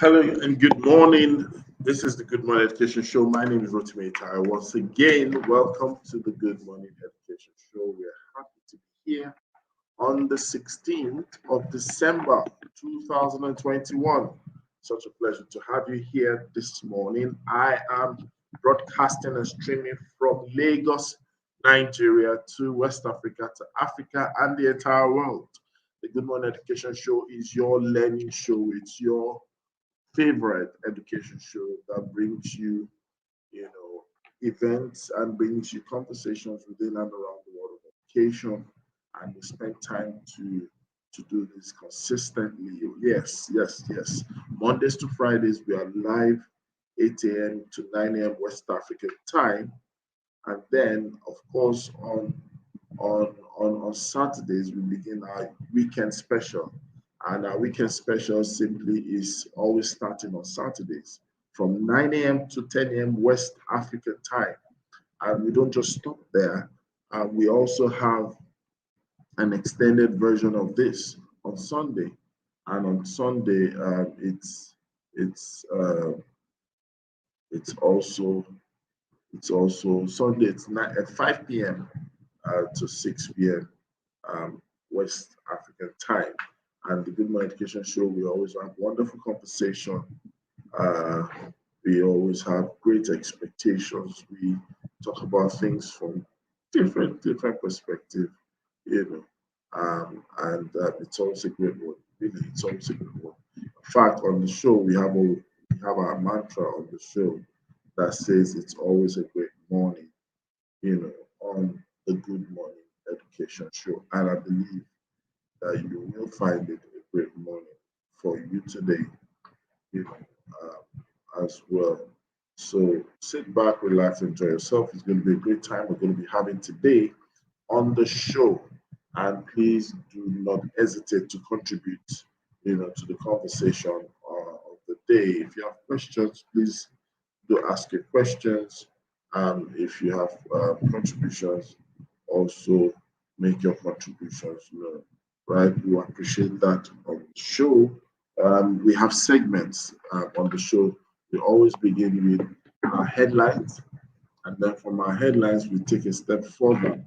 Hello and good morning. This is the Good Morning Education Show. My name is Rotimi Tara. Once again, welcome to the Good Morning Education Show. We are happy to be here on the 16th of December 2021. Such a pleasure to have you here this morning. I am broadcasting and streaming from Lagos, Nigeria to West Africa, and the entire world. The Good Morning Education Show is your learning show. It's your favorite education show that brings you, events and brings you conversations within and around the world of education. And we spend time to do this consistently. Yes. Mondays to Fridays, we are live 8 a.m. to 9 a.m. West African time. And then, of course, on Saturdays, we begin our weekend special. And our weekend special simply is always starting on Saturdays from 9 a.m. to 10 a.m. West African time. And we don't just stop there. We also have an extended version of this on Sunday. And on Sunday, it's also Sunday. It's at 5 p.m. To 6 p.m. West African time. And the Good Morning Education Show, we always have wonderful conversation. We always have great expectations. We talk about things from different perspective, and it's always a great one. Really, it's always a good one. In fact, on the show, we have our mantra on the show that says it's always a great morning, on the Good Morning Education Show. And I believe that you will find it a great morning for you today, as well. So sit back, relax, enjoy yourself. It's going to be a great time we're going to be having today on the show. And please do not hesitate to contribute, to the conversation of the day. If you have questions, please do ask your questions. If you have contributions, also make your contributions known. Right? We appreciate that on the show. We have segments on the show. We always begin with our headlines, and then from our headlines, we take a step further.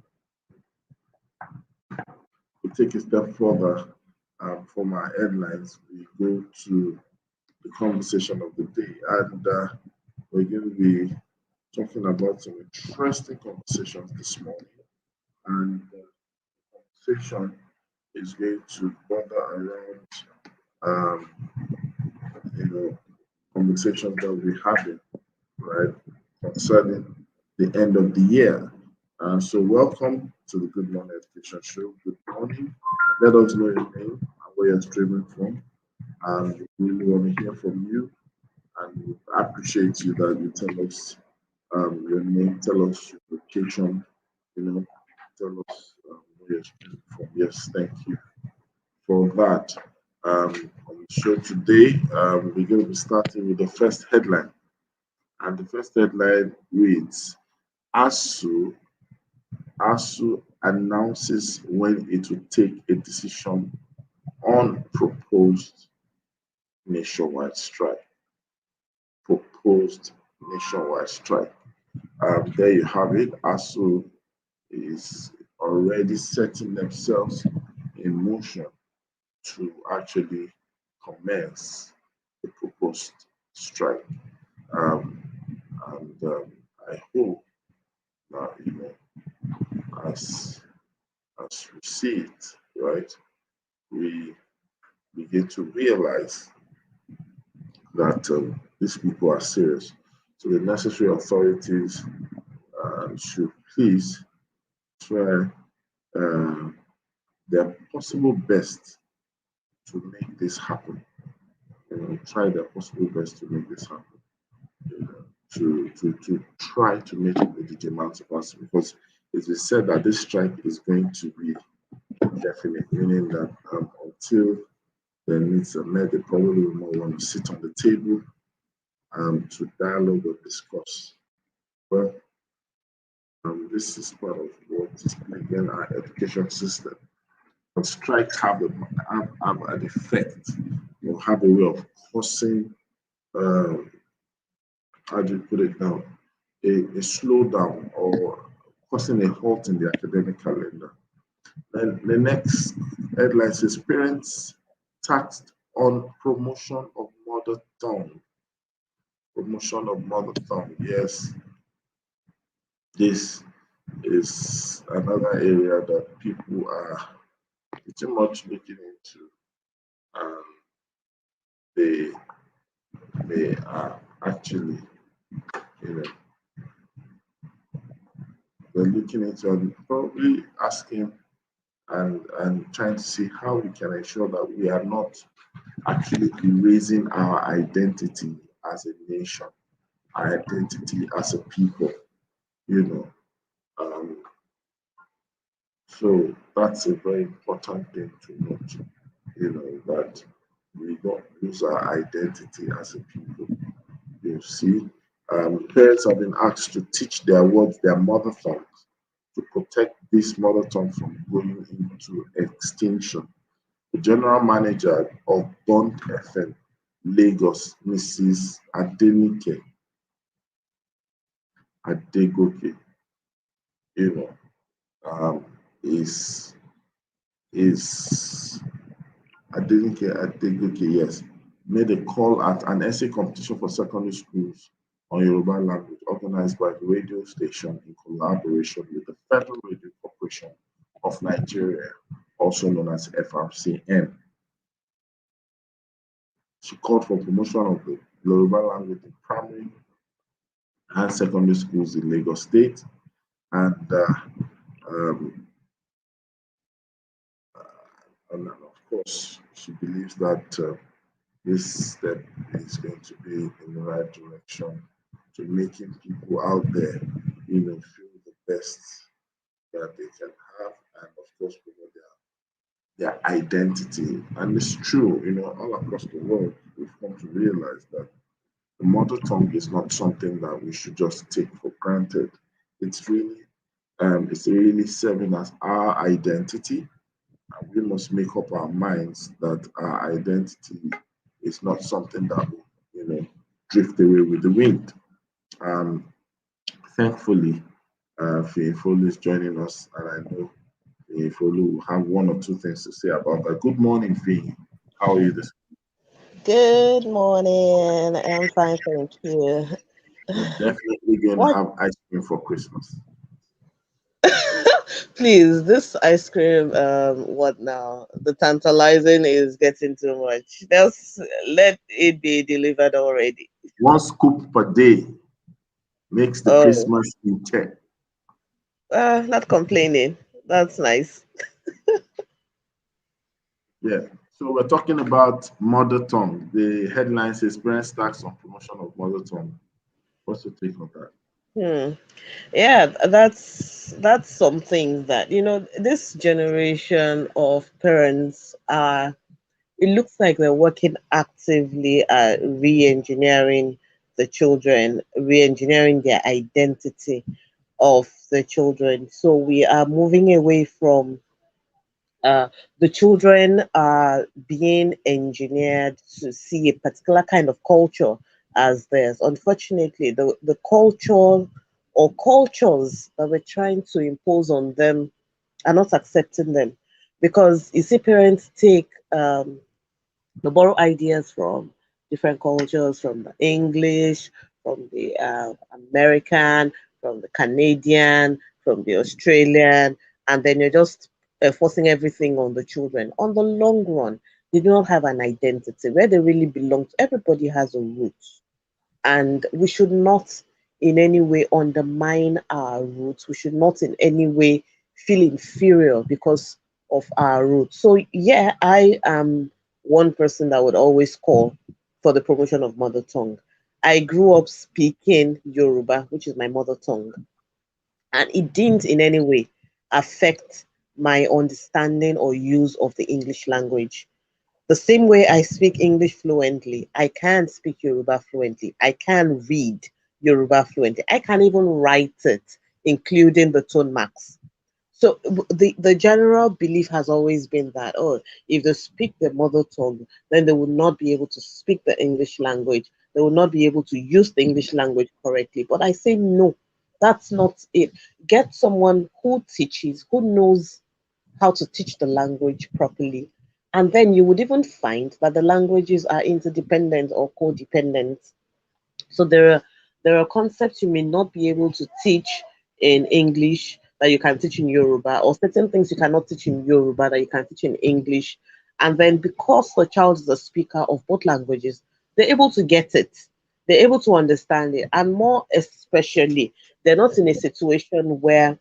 From our headlines, we go to the conversation of the day, and we're going to be talking about some interesting conversations this morning. And the conversation is going to bother around, conversations that we're having, right, concerning the end of the year. So welcome to the Good Morning Education Show. Good morning. Let us know your name and where you're streaming from. And we really want to hear from you. And we appreciate you that you tell us your name, tell us your location, tell us where you're streaming from. Yes, thank you for that. On the show today, we're going to be starting with the first headline. And the first headline reads, ASU announces when it will take a decision on proposed nationwide strike. Proposed nationwide strike. There you have it. ASU is already setting themselves in motion to actually commence the proposed strike. I hope that, as we see it, right, we begin to realize that these people are serious. So the necessary authorities should please try their possible best to make this happen. Try their possible best to make this happen. To try to make it with the demands of us, because it is said that this strike is going to be definite, meaning that until the needs are met, they probably will not want to sit on the table to dialogue or discuss. Well, this is part of what is plaguing our education system. But strikes have an effect, have a way of causing um, how do you put it now, a slowdown or causing a halt in the academic calendar. And the next headline says parents taxed on promotion of mother tongue. Promotion of mother tongue. Yes, this is another area that people are pretty much looking into. And they they are actually, you know, they're looking into and probably asking and trying to see how we can ensure that we are not actually erasing our identity as a nation, our identity as a people, you know. Um, so that's a very important thing to note, you know, that we don't lose our identity as a people. You see, parents have been asked to teach their words, their mother tongue, to protect this mother tongue from going into extinction. The general manager of Bond FM Lagos, Mrs. Adenike Adegoke, you know, um, is is Adenike Adegoke, yes, made a call at an essay competition for secondary schools on Yoruba language organized by the radio station in collaboration with the Federal Radio Corporation of Nigeria, also known as FRCN. She called for promotion of the Yoruba language in primary and secondary schools in Lagos State. And, um, and of course, she believes that this step is going to be in the right direction to making people out there, you know, feel the best that they can have and, of course, promote their identity. And it's true, you know, all across the world, we've come to realize that the mother tongue is not something that we should just take for granted. It's really it's really serving as our identity, and we must make up our minds that our identity is not something that will, you know, drift away with the wind. Um, Thankfully, Fiyefolu is joining us, and I know Fiyefolu will have one or two things to say about that. Good morning, Fiyi. How are you this? Good morning. I'm fine, thank you. We're definitely going to What? have ice cream for Christmas. Please, this ice cream, what now? The tantalizing is getting too much. Just let it be delivered already. One scoop per day makes the Oh, Christmas in check. not complaining. That's nice. Yeah. So we're talking about mother tongue. The headline says parents tax on promotion of mother tongue. What's your take on that? Hmm. Yeah, that's something that, this generation of parents are, it looks like they're working actively at re-engineering the children, re-engineering their identity of the children. So we are moving away from the children are being engineered to see a particular kind of culture as theirs. Unfortunately, the culture or cultures that we're trying to impose on them are not accepting them, because you see parents take they borrow ideas from different cultures, from the English, from the American, from the Canadian, from the Australian, and then you're just forcing everything on the children. On the long run, they do not have an identity where they really belong to. Everybody has a root, and we should not in any way undermine our roots. We should not in any way feel inferior because of our roots. So yeah, I am one person that would always call for the promotion of mother tongue. I grew up speaking Yoruba, which is my mother tongue, and it didn't in any way affect my understanding or use of the English language. The same way I speak English fluently, I can speak Yoruba fluently. I can read Yoruba fluently. I can even write it, including the tone marks. So the general belief has always been that, oh, if they speak their mother tongue, then they would not be able to speak the English language. They will not be able to use the English language correctly. But I say no, that's not it. Get someone who teaches, who knows how to teach the language properly. And then you would even find that the languages are interdependent or codependent. So there are concepts you may not be able to teach in English that you can teach in Yoruba, or certain things you cannot teach in Yoruba that you can teach in English. And then because the child is a speaker of both languages, they're able to get it. They're able to understand it. And more especially, they're not in a situation where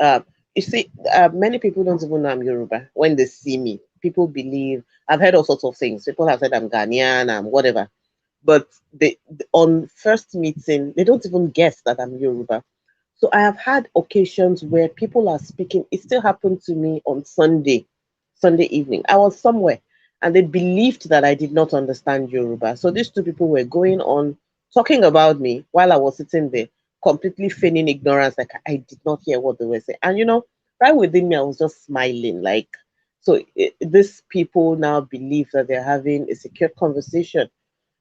uh, you see, many people don't even know I'm Yoruba when they see me. People believe I've heard all sorts of things. People have said I'm Ghanaian, I'm whatever, but they on first meeting they don't even guess that I'm Yoruba. So I have had occasions where people are speaking. It still happened to me on Sunday evening. I was somewhere and they believed that I did not understand Yoruba. So these two people were going on talking about me while I was sitting there, completely feigning ignorance, like I did not hear what they were saying. And right within me, I was just smiling, like so. These people now believe that they're having a secure conversation.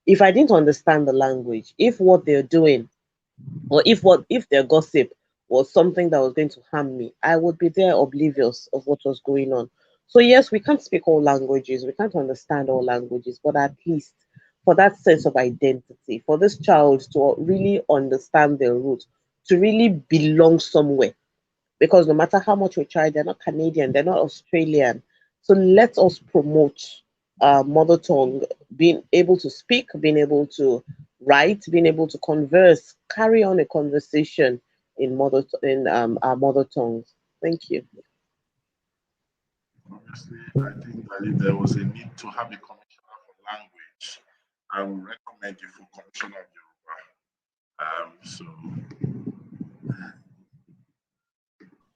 If I didn't understand the language, if what they're doing, or if their gossip was something that was going to harm me, I would be there oblivious of what was going on. So yes, we can't speak all languages, we can't understand all languages, but at least for that sense of identity, for this child to really understand their roots, to really belong somewhere, because no matter how much we try, they're not Canadian, they're not Australian. So let us promote mother tongue, being able to speak, being able to write, being able to converse, carry on a conversation in our mother tongues. Thank you. Obviously, I think that if there was a need to have a commissioner for language, I would recommend you for commissioner of Yoruba. So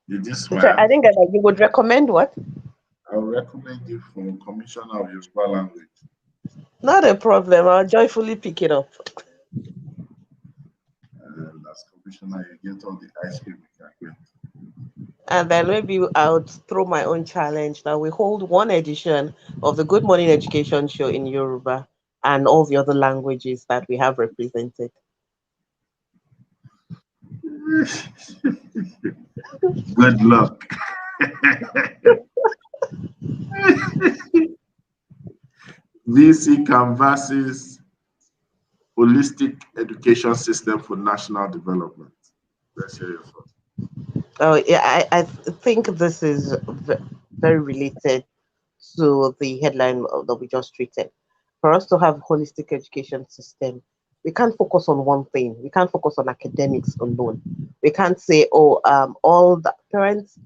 you just So I smile. think that you would recommend what? I would recommend you for commissioner of Yoruba language. Not a problem. I'll joyfully pick it up. And as commissioner, you get all the ice cream you can get. And then maybe I would throw my own challenge that we hold one edition of the Good Morning Education Show in Yoruba and all the other languages that we have represented. Good luck. VC canvasses holistic education system for national development. Let's hear your thoughts. Oh, yeah, I think this is very related to the headline that we just treated. For us to have a holistic education system, we can't focus on one thing. We can't focus on academics alone. We can't say, oh, all the parents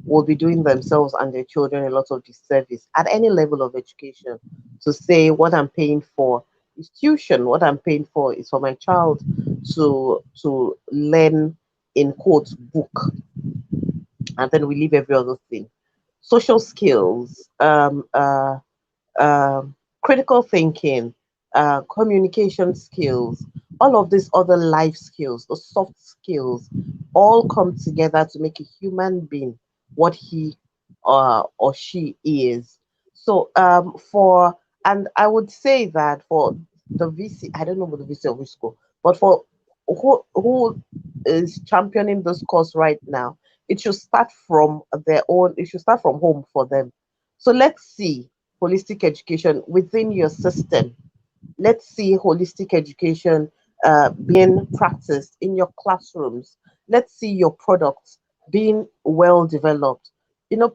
will be doing themselves and their children a lot of disservice at any level of education to say what I'm paying for is tuition, what I'm paying for is for my child to learn in quotes book, and then we leave every other thing. Social skills, critical thinking, communication skills, all of these other life skills, the soft skills, all come together to make a human being what he or she is. So and I would say that for the VC, I don't know what the VC of which school, but for who is championing this course right now, it should start from their own, it should start from home for them. So let's see holistic education within your system. Let's see holistic education being practiced in your classrooms. Let's see your products being well developed.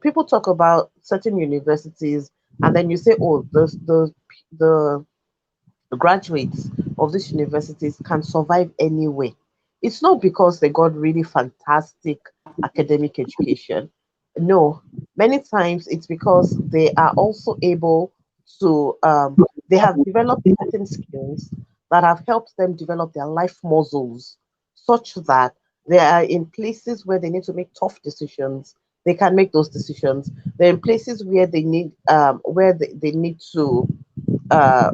People talk about certain universities, and then you say, "Oh, the graduates of these universities can survive anywhere." It's not because they got really fantastic academic education. No, many times it's because they are also able to, they have developed certain skills that have helped them develop their life muscles such that they are in places where they need to make tough decisions. They can make those decisions. They're in places where they need to uh,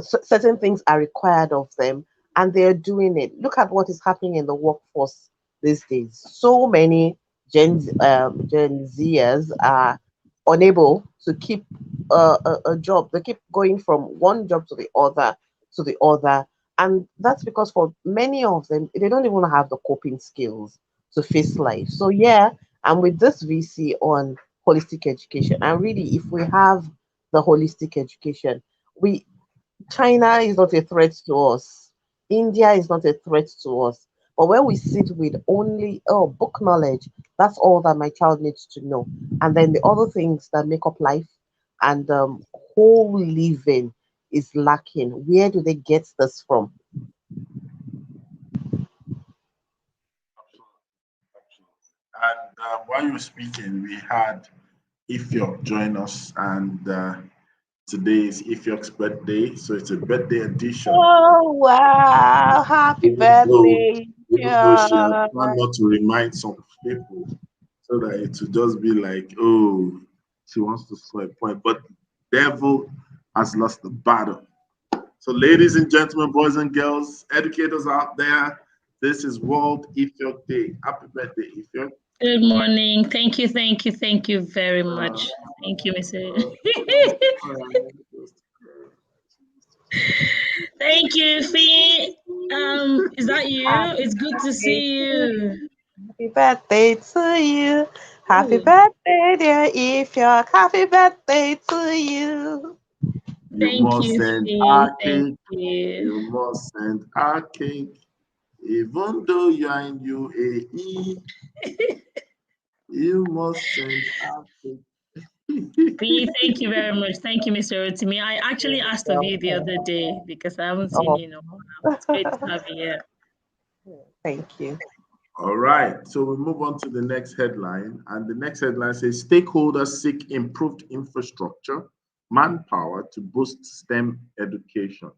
certain things are required of them, and they're doing it. Look at what is happening in the workforce these days. So many Gen Zers are unable to keep a job. They keep going from one job to the other, And that's because for many of them, they don't even have the coping skills to face life. So yeah, and with this VC on holistic education, and really, if we have the holistic education, we China is not a threat to us. India is not a threat to us. But when we sit with only book knowledge, that's all that my child needs to know. And then the other things that make up life and whole living is lacking. Where do they get this from? And while you were speaking, we had Ifyok join us, and today is Ifyok's birthday, so it's a birthday edition. Oh wow! Happy Even though, birthday! even though she has Yeah. planned not to remind some people, so that it will just be like, oh, she wants to score a point, but devil has lost the battle. So, ladies and gentlemen, boys and girls, educators out there, this is World Ifyok Day. Happy birthday, Ifyok. Good morning. Thank you very Uh, much. Thank you, Mr. Thank you, Fee. Is that you? Happy It's good to birthday see to you. you. Happy birthday to you. Happy Ooh, birthday, dear Ifyok. Happy birthday to you. you thank must you, send Fee. our Thank cake. you. You must send our cake. Even though you are in UAE, you must send our cake. Fee, thank you very much. Thank you, Mr. Rotimi. I actually You're asked of you the welcome. other day because I haven't seen Oh, you in a while. It's great to have you here. thank you. All right, so we move on to the next headline. And the next headline says stakeholders seek improved infrastructure, manpower to boost STEM education.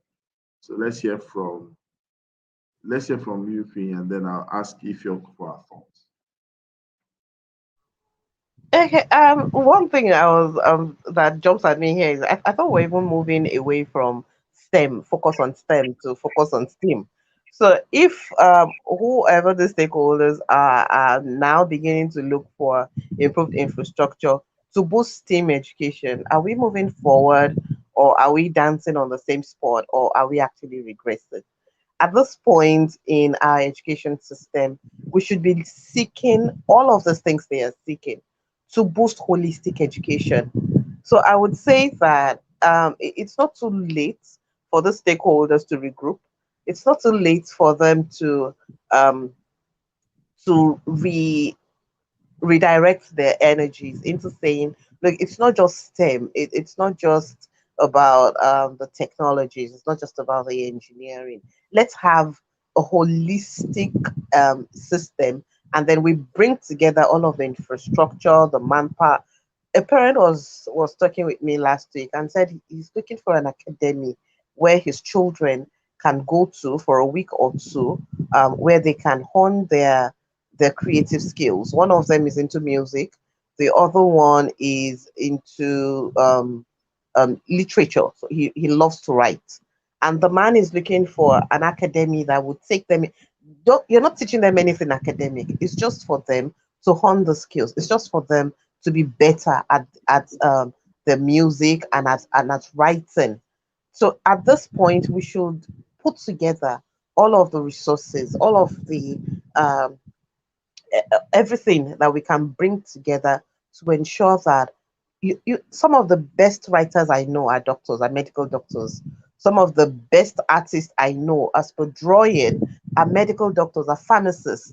So let's hear from you, Fee, and then I'll ask if you're for our thoughts. Okay, one thing I was that jumps at me here is I thought we're even moving away from STEM, focus on STEM to focus on STEAM. So if whoever the stakeholders are now beginning to look for improved infrastructure to boost STEAM education, are we moving forward or are we dancing on the same spot or are we actually regressing? At this point in our education system, we should be seeking all of those things they are seeking to boost holistic education. So I would say that it's not too late for the stakeholders to regroup. It's not too late for them um, to redirect their energies into saying, look, it's not just STEM, it's not just about the technologies, it's not just about the engineering. Let's have a holistic system, and then we bring together all of the infrastructure, the manpower. A parent was talking with me last week and said he's looking for an academy where his children can go to for a week or two, where they can hone their creative skills. One of them is into music, the other one is into literature. So he loves to write. And the man is looking for an academy that would take them. You're not teaching them anything academic. It's just for them to hone the skills. It's just for them to be better at the music and at writing. So at this point, we should put together all of the resources, all of the um, everything that we can bring together to ensure that some of the best writers I know are doctors, are medical doctors. Some of the best artists I know, as per drawing, are medical doctors, are pharmacists.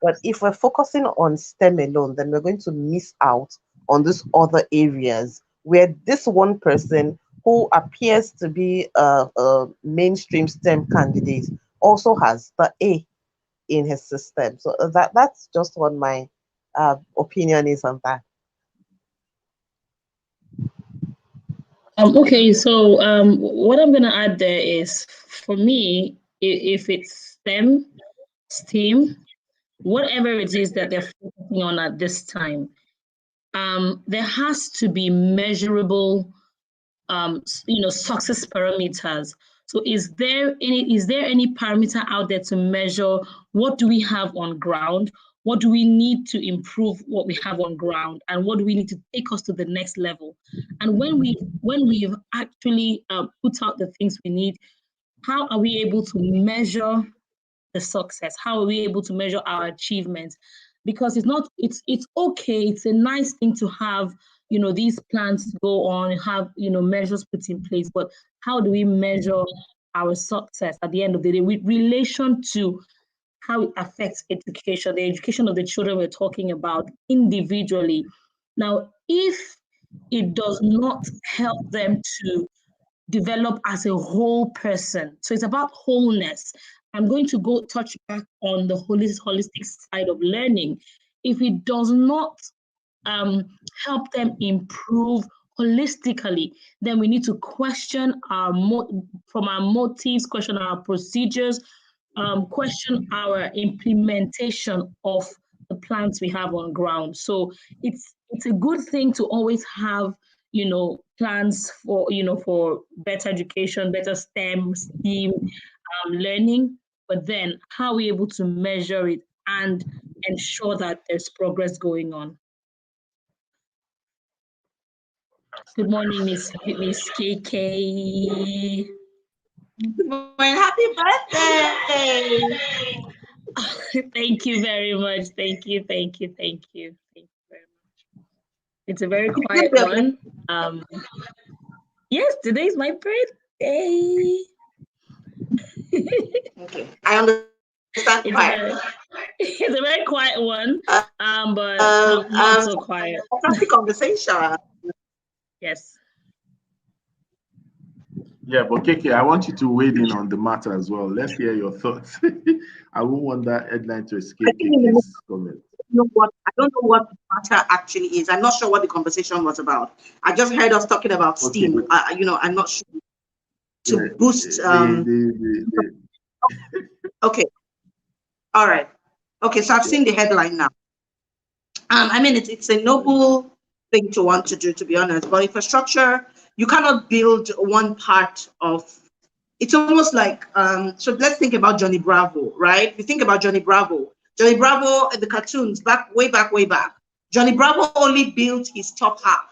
But if we're focusing on STEM alone, then we're going to miss out on these other areas where this one person who appears to be a mainstream STEM candidate also has the A in his system. So that's just what my opinion is on that. Okay, so what I'm gonna add there is for me, if it's STEAM, whatever it is that they're focusing on at this time, there has to be measurable success parameters. So is there any parameter out there to measure what do we have on ground, what do we need to improve what we have on ground, and what do we need to take us to the next level? And when we've actually put out the things we need, how are we able to measure the success? How are we able to measure our achievements? Because it's okay, it's a nice thing to have, these plans to go on, have, measures put in place, but how do we measure our success at the end of the day with relation to how it affects education, the education of the children we're talking about individually? Now, if it does not help them to develop as a whole person. So it's about wholeness. I'm going to go touch back on the holistic side of learning. If it does not help them improve holistically, then we need to question from our motives, question our procedures, question our implementation of the plans we have on ground. So it's a good thing to always have plans for better education, better STEAM learning, but then how are we able to measure it and ensure that there's progress going on? Good morning, Miss KK. Good morning. Happy birthday. Thank you very much. Thank you very much. It's a very quiet one. Yes, today's my birthday. Okay, I understand quiet. It's a very quiet one, but not so quiet. Happy conversation. Yes. Yeah, but KK, I want you to weigh in on the matter as well. Let's hear your thoughts. I won't want that headline to escape KK's comment. I don't know what the matter actually is. I'm not sure what the conversation was about. I just heard us talking about STEAM. Okay. I'm not sure to boost. Okay. All right. Okay. So I've seen the headline now. I mean, it's a noble thing to want to do, to be honest. But infrastructure, you cannot build one part of. It's almost like so. Let's think about Johnny Bravo, right? If you think about Johnny Bravo, the cartoons way back. Johnny Bravo only built his top half,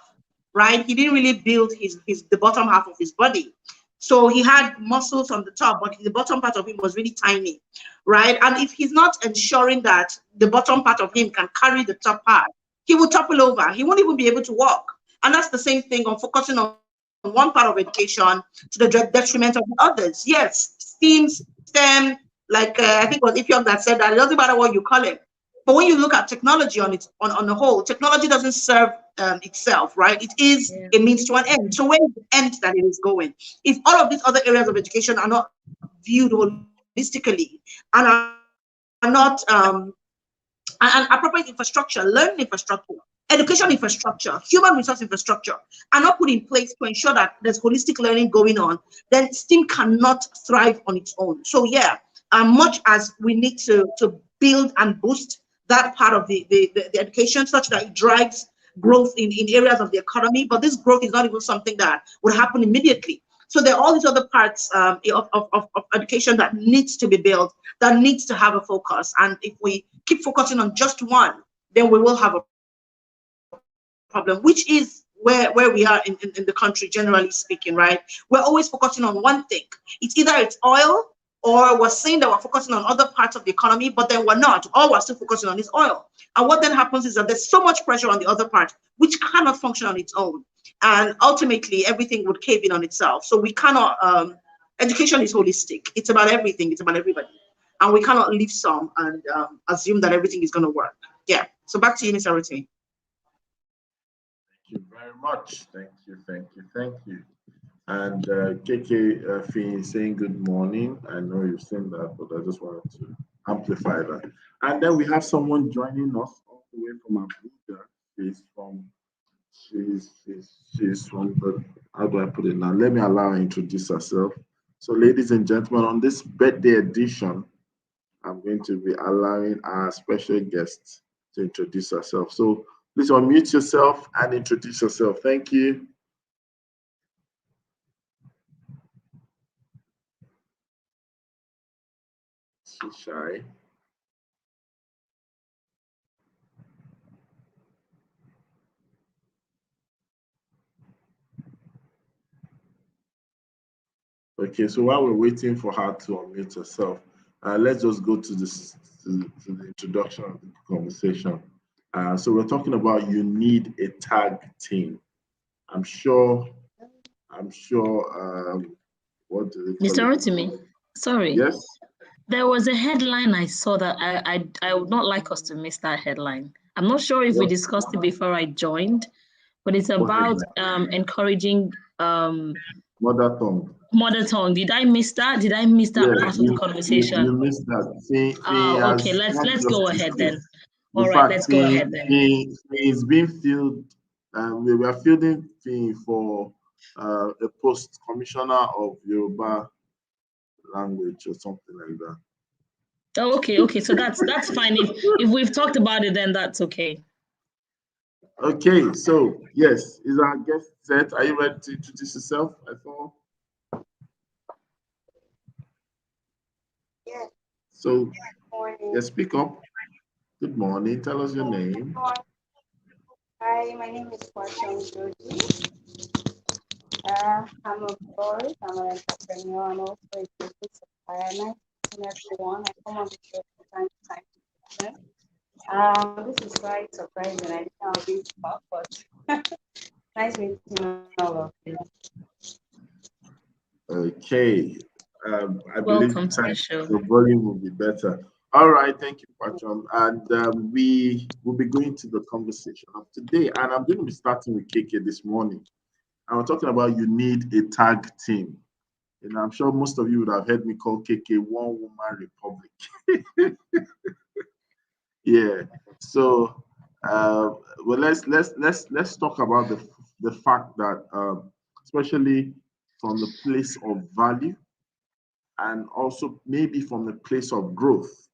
right? He didn't really build the bottom half of his body. So he had muscles on the top, but the bottom part of him was really tiny, right? And if he's not ensuring that the bottom part of him can carry the top part, he will topple over. He won't even be able to walk. And that's the same thing on focusing on one part of education to the detriment of the others. Yes, STEM, like I think it was Ifyok that said that it doesn't matter what you call it. But when you look at technology on the whole, technology doesn't serve itself, right? It is a means to an end. So where is the end that it is going? If all of these other areas of education are not viewed holistically and are not and appropriate infrastructure, learning infrastructure, education infrastructure, human resource infrastructure are not put in place to ensure that there's holistic learning going on, then STEAM cannot thrive on its own. So yeah, much as we need to build and boost that part of the education such that it drives growth in areas of the economy, but this growth is not even something that would happen immediately. So there are all these other parts of education that needs to be built, that needs to have a focus. And if we keep focusing on just one, then we will have a problem, which is where we are in the country, generally speaking, right? We're always focusing on one thing. It's either it's oil, or we're saying that we're focusing on other parts of the economy, but then we're not. All we're still focusing on is oil. And what then happens is that there's so much pressure on the other part, which cannot function on its own. And ultimately, everything would cave in on itself. So we cannot, education is holistic. It's about everything. It's about everybody. And we cannot leave some and assume that everything is going to work. Yeah. So back to you, Mr. Rotimi. Thank you very much. Thank you. And KK Finn saying good morning. I know you've seen that, but I just wanted to amplify that. And then we have someone joining us all the way from Abuja. She's from the, how do I put it now? Let me allow her to introduce herself. So, ladies and gentlemen, on this birthday edition, I'm going to be allowing our special guest to introduce herself. So, please unmute yourself and introduce yourself. Thank you. She's shy. Okay, so while we're waiting for her to unmute herself, let's just go to this to the introduction of the conversation. So we're talking about you need a tag team. I'm sure. What do they call Mr. it? Rotimi, sorry. Yes. There was a headline I saw that I would not like us to miss that headline. I'm not sure if we discussed it before I joined, but it's about encouraging mother tongue. Mother tongue. Did I miss that? Did I miss that part of the conversation? You missed that. Okay, let's go ahead then. All right, let's go ahead then. It's being filled. We were fielding for a post commissioner of Yoruba language or something like that. Oh, okay. So that's fine. If we've talked about it, then that's okay. Okay, so yes, is our guest set? Are you ready to introduce yourself? I thought. Yes. So, yes, speak up. Good morning. Tell us your name. Hi, my name is Kwachon Joji. I'm a boy. I'm an entrepreneur and also a business supplier. Nice to meet everyone. I come on the show from time to time. This is quite surprising. I didn't know I'll be talk, but nice meeting all of you. Okay. I Welcome believe to the show. The volume will be better. All right, thank you, Patron. And we will be going to the conversation of today. And I'm going to be starting with KK this morning. And we're talking about you need a tag team. And I'm sure most of you would have heard me call KK One Woman Republic. Yeah. So, well, let's talk about the fact that especially from the place of value and also maybe from the place of growth,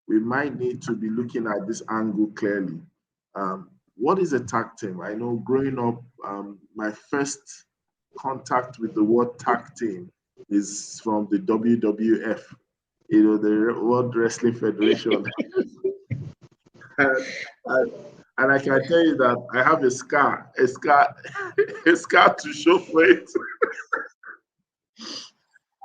we might need to be looking at this angle clearly. What is a tag team? I know growing up, my first contact with the word tag team is from the WWF, the World Wrestling Federation. And I can tell you that I have a scar to show for it.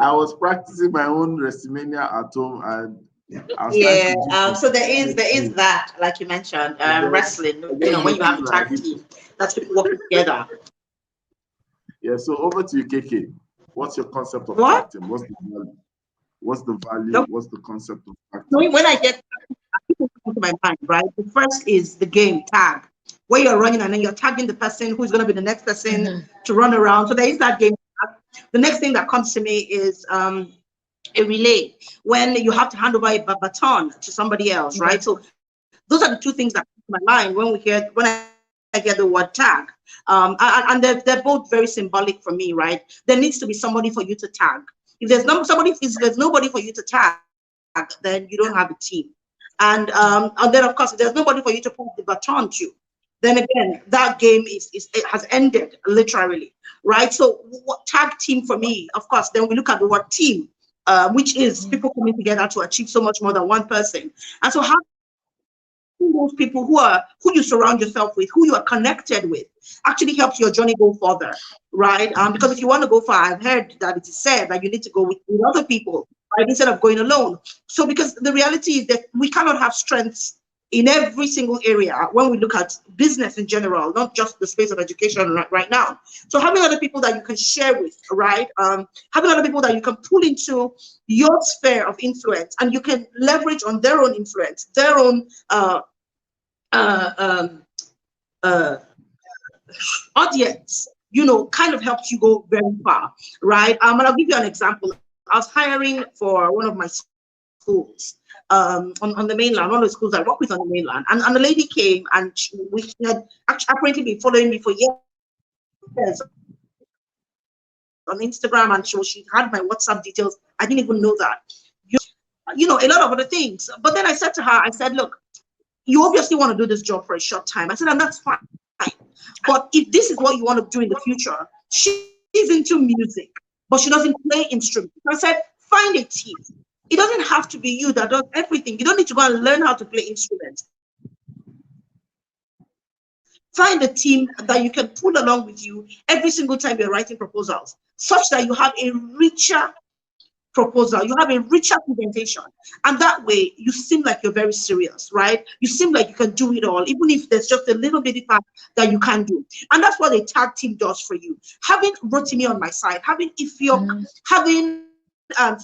I was practicing my own WrestleMania at home, and so there is that, like you mentioned, wrestling. When you have a tag team, that's people working together. Yeah. So over to you, KK. What's your concept of tag team? What's the value? What's the value? Nope. What's the concept of tag team? When I get people come to my mind, right? The first is the game tag, where you're running and then you're tagging the person who's going to be the next person to run around. So there is that game tag. The next thing that comes to me is a relay, when you have to hand over a baton to somebody else, right? So those are the two things that come to my mind when I hear the word tag. And they're both very symbolic for me, right? There needs to be somebody for you to tag. If there's nobody for you to tag, then you don't have a team. And then of course, if there's nobody for you to put the baton to, then again, that game it has ended literally, right? So what tag team for me, of course, then we look at the word team, which is people coming together to achieve so much more than one person. And so how those people who you surround yourself with, who you are connected with, actually helps your journey go further, right? Because if you want to go far, I've heard that it is said that you need to go with other people, right, instead of going alone. So because the reality is that we cannot have strengths in every single area when we look at business in general, not just the space of education right now. So having other people that you can share with, right? Having other people that you can pull into your sphere of influence, and you can leverage on their own influence, their own audience, kind of helps you go very far, right? And I'll give you an example. I was hiring for one of my schools on the mainland, one of the schools I work with on the mainland, and the lady came and she had actually apparently been following me for years on Instagram, and she had my WhatsApp details. I didn't even know that. A lot of other things. But then I said to her, I said, look, you obviously want to do this job for a short time. I said, and that's fine. But if this is what you want to do in the future, she's into music, but she doesn't play instruments. I said, find a team. It doesn't have to be you that does everything. You don't need to go and learn how to play instruments. Find a team that you can pull along with you every single time you're writing proposals, such that you have a richer proposal, you have a richer presentation, and that way you seem like you're very serious, right? You seem like you can do it all, even if there's just a little bitty part that you can do. And that's what a tag team does for you. Having Rotimi on my side, having Ifiok, having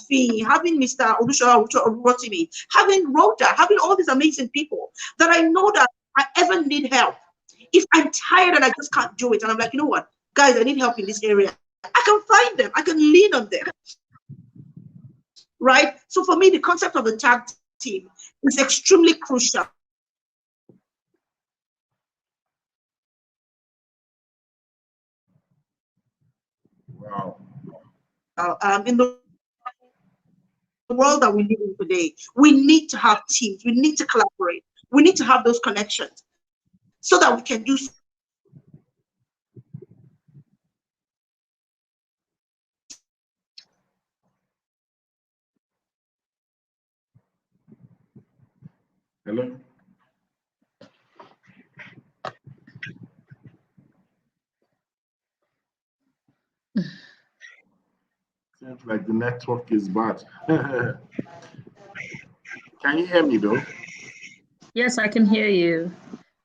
Fee, having Mr. Olushola Rotimi, having Rhoda, having all these amazing people that I know that I ever need help. If I'm tired and I just can't do it, and I'm like, you know what, guys, I need help in this area, I can find them, I can lean on them. Right? So for me, the concept of a tag team is extremely crucial. Wow. In the world that we live in today, we need to have teams, we need to collaborate, we need to have those connections so that we can do. Hello? Seems like the network is bad. Can you hear me though? Yes, I can hear you.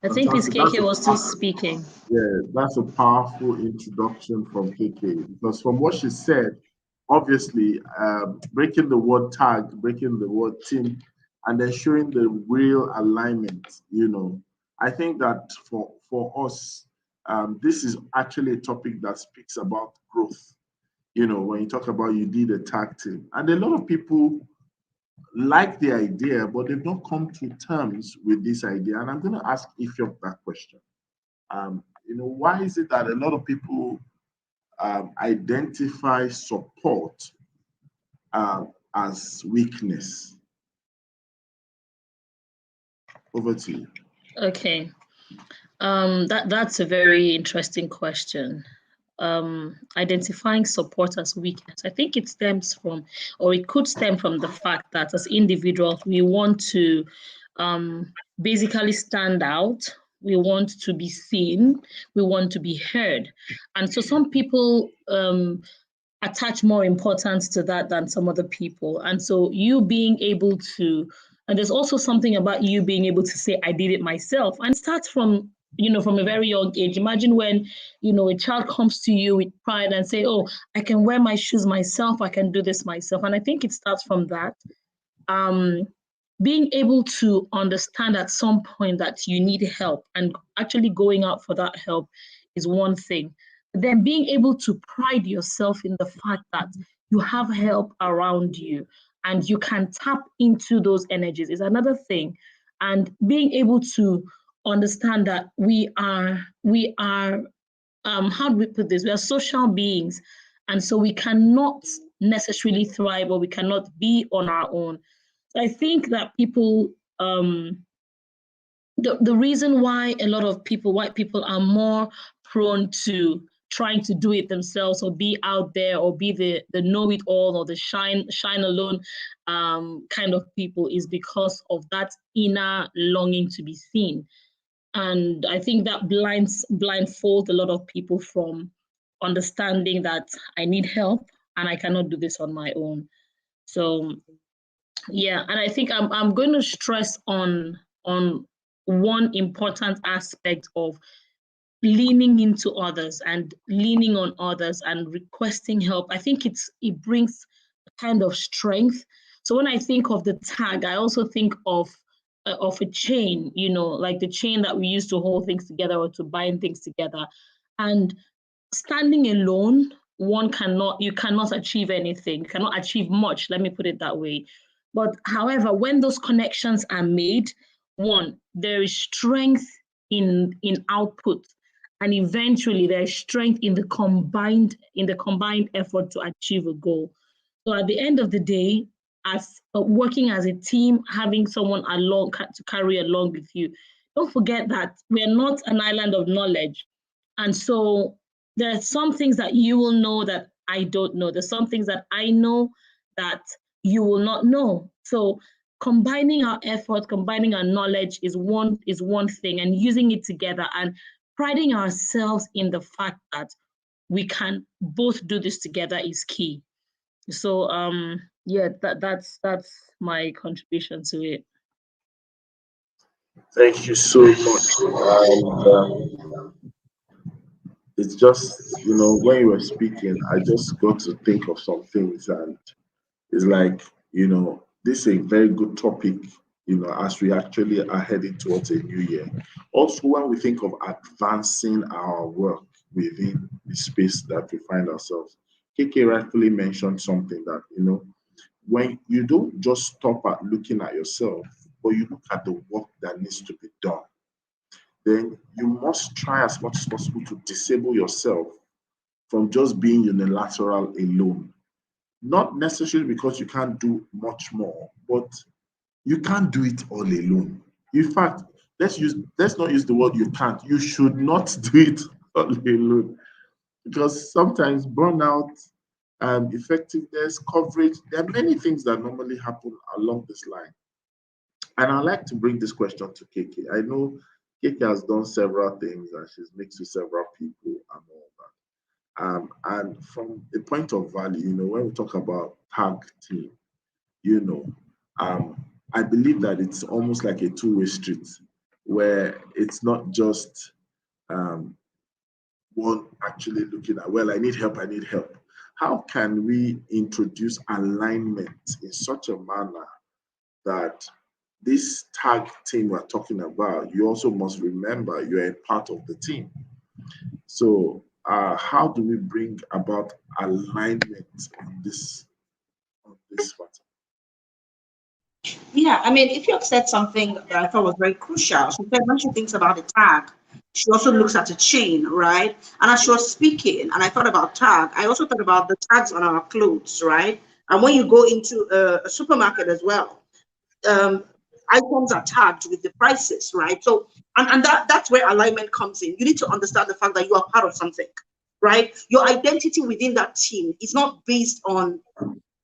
I think Miss Fantastic. KK was still speaking. Yeah, that's a powerful introduction from KK, because from what she said, obviously, breaking the word tag, breaking the word team, and then showing the real alignment, I think that for us, this is actually a topic that speaks about growth. When you talk about you did a tag team, and a lot of people like the idea, but they've not come to terms with this idea. And I'm going to ask Ifyok that question. Why is it that a lot of people identify support as weakness? Over to you. Okay. That's a very interesting question. Identifying support as weakness. I think it stems from, or it could stem from the fact that as individuals, we want to basically stand out. We want to be seen. We want to be heard. And so some people attach more importance to that than some other people. And so you being able to, and there's also something about you being able to say, I did it myself. And it starts from, from a very young age. Imagine when, a child comes to you with pride and say, oh, I can wear my shoes myself. I can do this myself. And I think it starts from that. Being able to understand at some point that you need help and actually going out for that help is one thing. Then being able to pride yourself in the fact that you have help around you and you can tap into those energies is another thing. And being able to understand that we are how do we put this? We are social beings. And so we cannot necessarily thrive or we cannot be on our own. I think that people, the reason why a lot of people, white people, are more prone to trying to do it themselves or be out there or be the know-it-all or the shine alone kind of people is because of that inner longing to be seen. And I think that blindfolds a lot of people from understanding that I need help and I cannot do this on my own. So yeah, and I think I'm going to stress on one important aspect of leaning into others and leaning on others and requesting help. I think it brings a kind of strength. So when I think of the tag, I also think of a chain, like the chain that we use to hold things together or to bind things together. And standing alone, you cannot achieve anything. You cannot achieve much, let me put it that way. But however, when those connections are made, one, there is strength in output, and eventually there is strength in the combined effort to achieve a goal. So at the end of the day, as working as a team, having someone along to carry along with you, don't forget that we are not an island of knowledge. And so there are some things that you will know that I don't know. There's some things that I know that you will not know. So combining our effort, combining our knowledge is one thing, and using it together and priding ourselves in the fact that we can both do this together is key. So yeah, that's my contribution to it. Thank you so much. And it's just, when you were speaking, I just got to think of some things, and it's like, this is a very good topic, as we actually are heading towards a new year. Also, when we think of advancing our work within the space that we find ourselves, KK rightfully mentioned something that, when you don't just stop at looking at yourself, but you look at the work that needs to be done, then you must try as much as possible to disable yourself from just being unilateral alone. Not necessarily because you can't do much more, but you can't do it all alone. In fact, let's not use the word you can't. You should not do it all alone, because sometimes burnout and effectiveness, coverage, there are many things that normally happen along this line. And I like to bring this question to KK. I know KK has done several things and she's mixed with several people and all that. And from a point of value, when we talk about tag team, you know, I believe that it's almost like a two-way street where it's not just um, one actually looking at, well, I need help, I need help. How can we introduce alignment in such a manner that this tag team we're talking about, you also must remember you're a part of the team. So how do we bring about alignment on this matter? Yeah, I mean, if you have said something that I thought was very crucial, she said when she thinks about a tag, she also looks at a chain, right? And as she was speaking, and I thought about tag, I also thought about the tags on our clothes, right? And when you go into a supermarket as well, um, items are tagged with the prices, right? So, and that's where alignment comes in. You need to understand the fact that you are part of something, right? Your identity within that team is not based on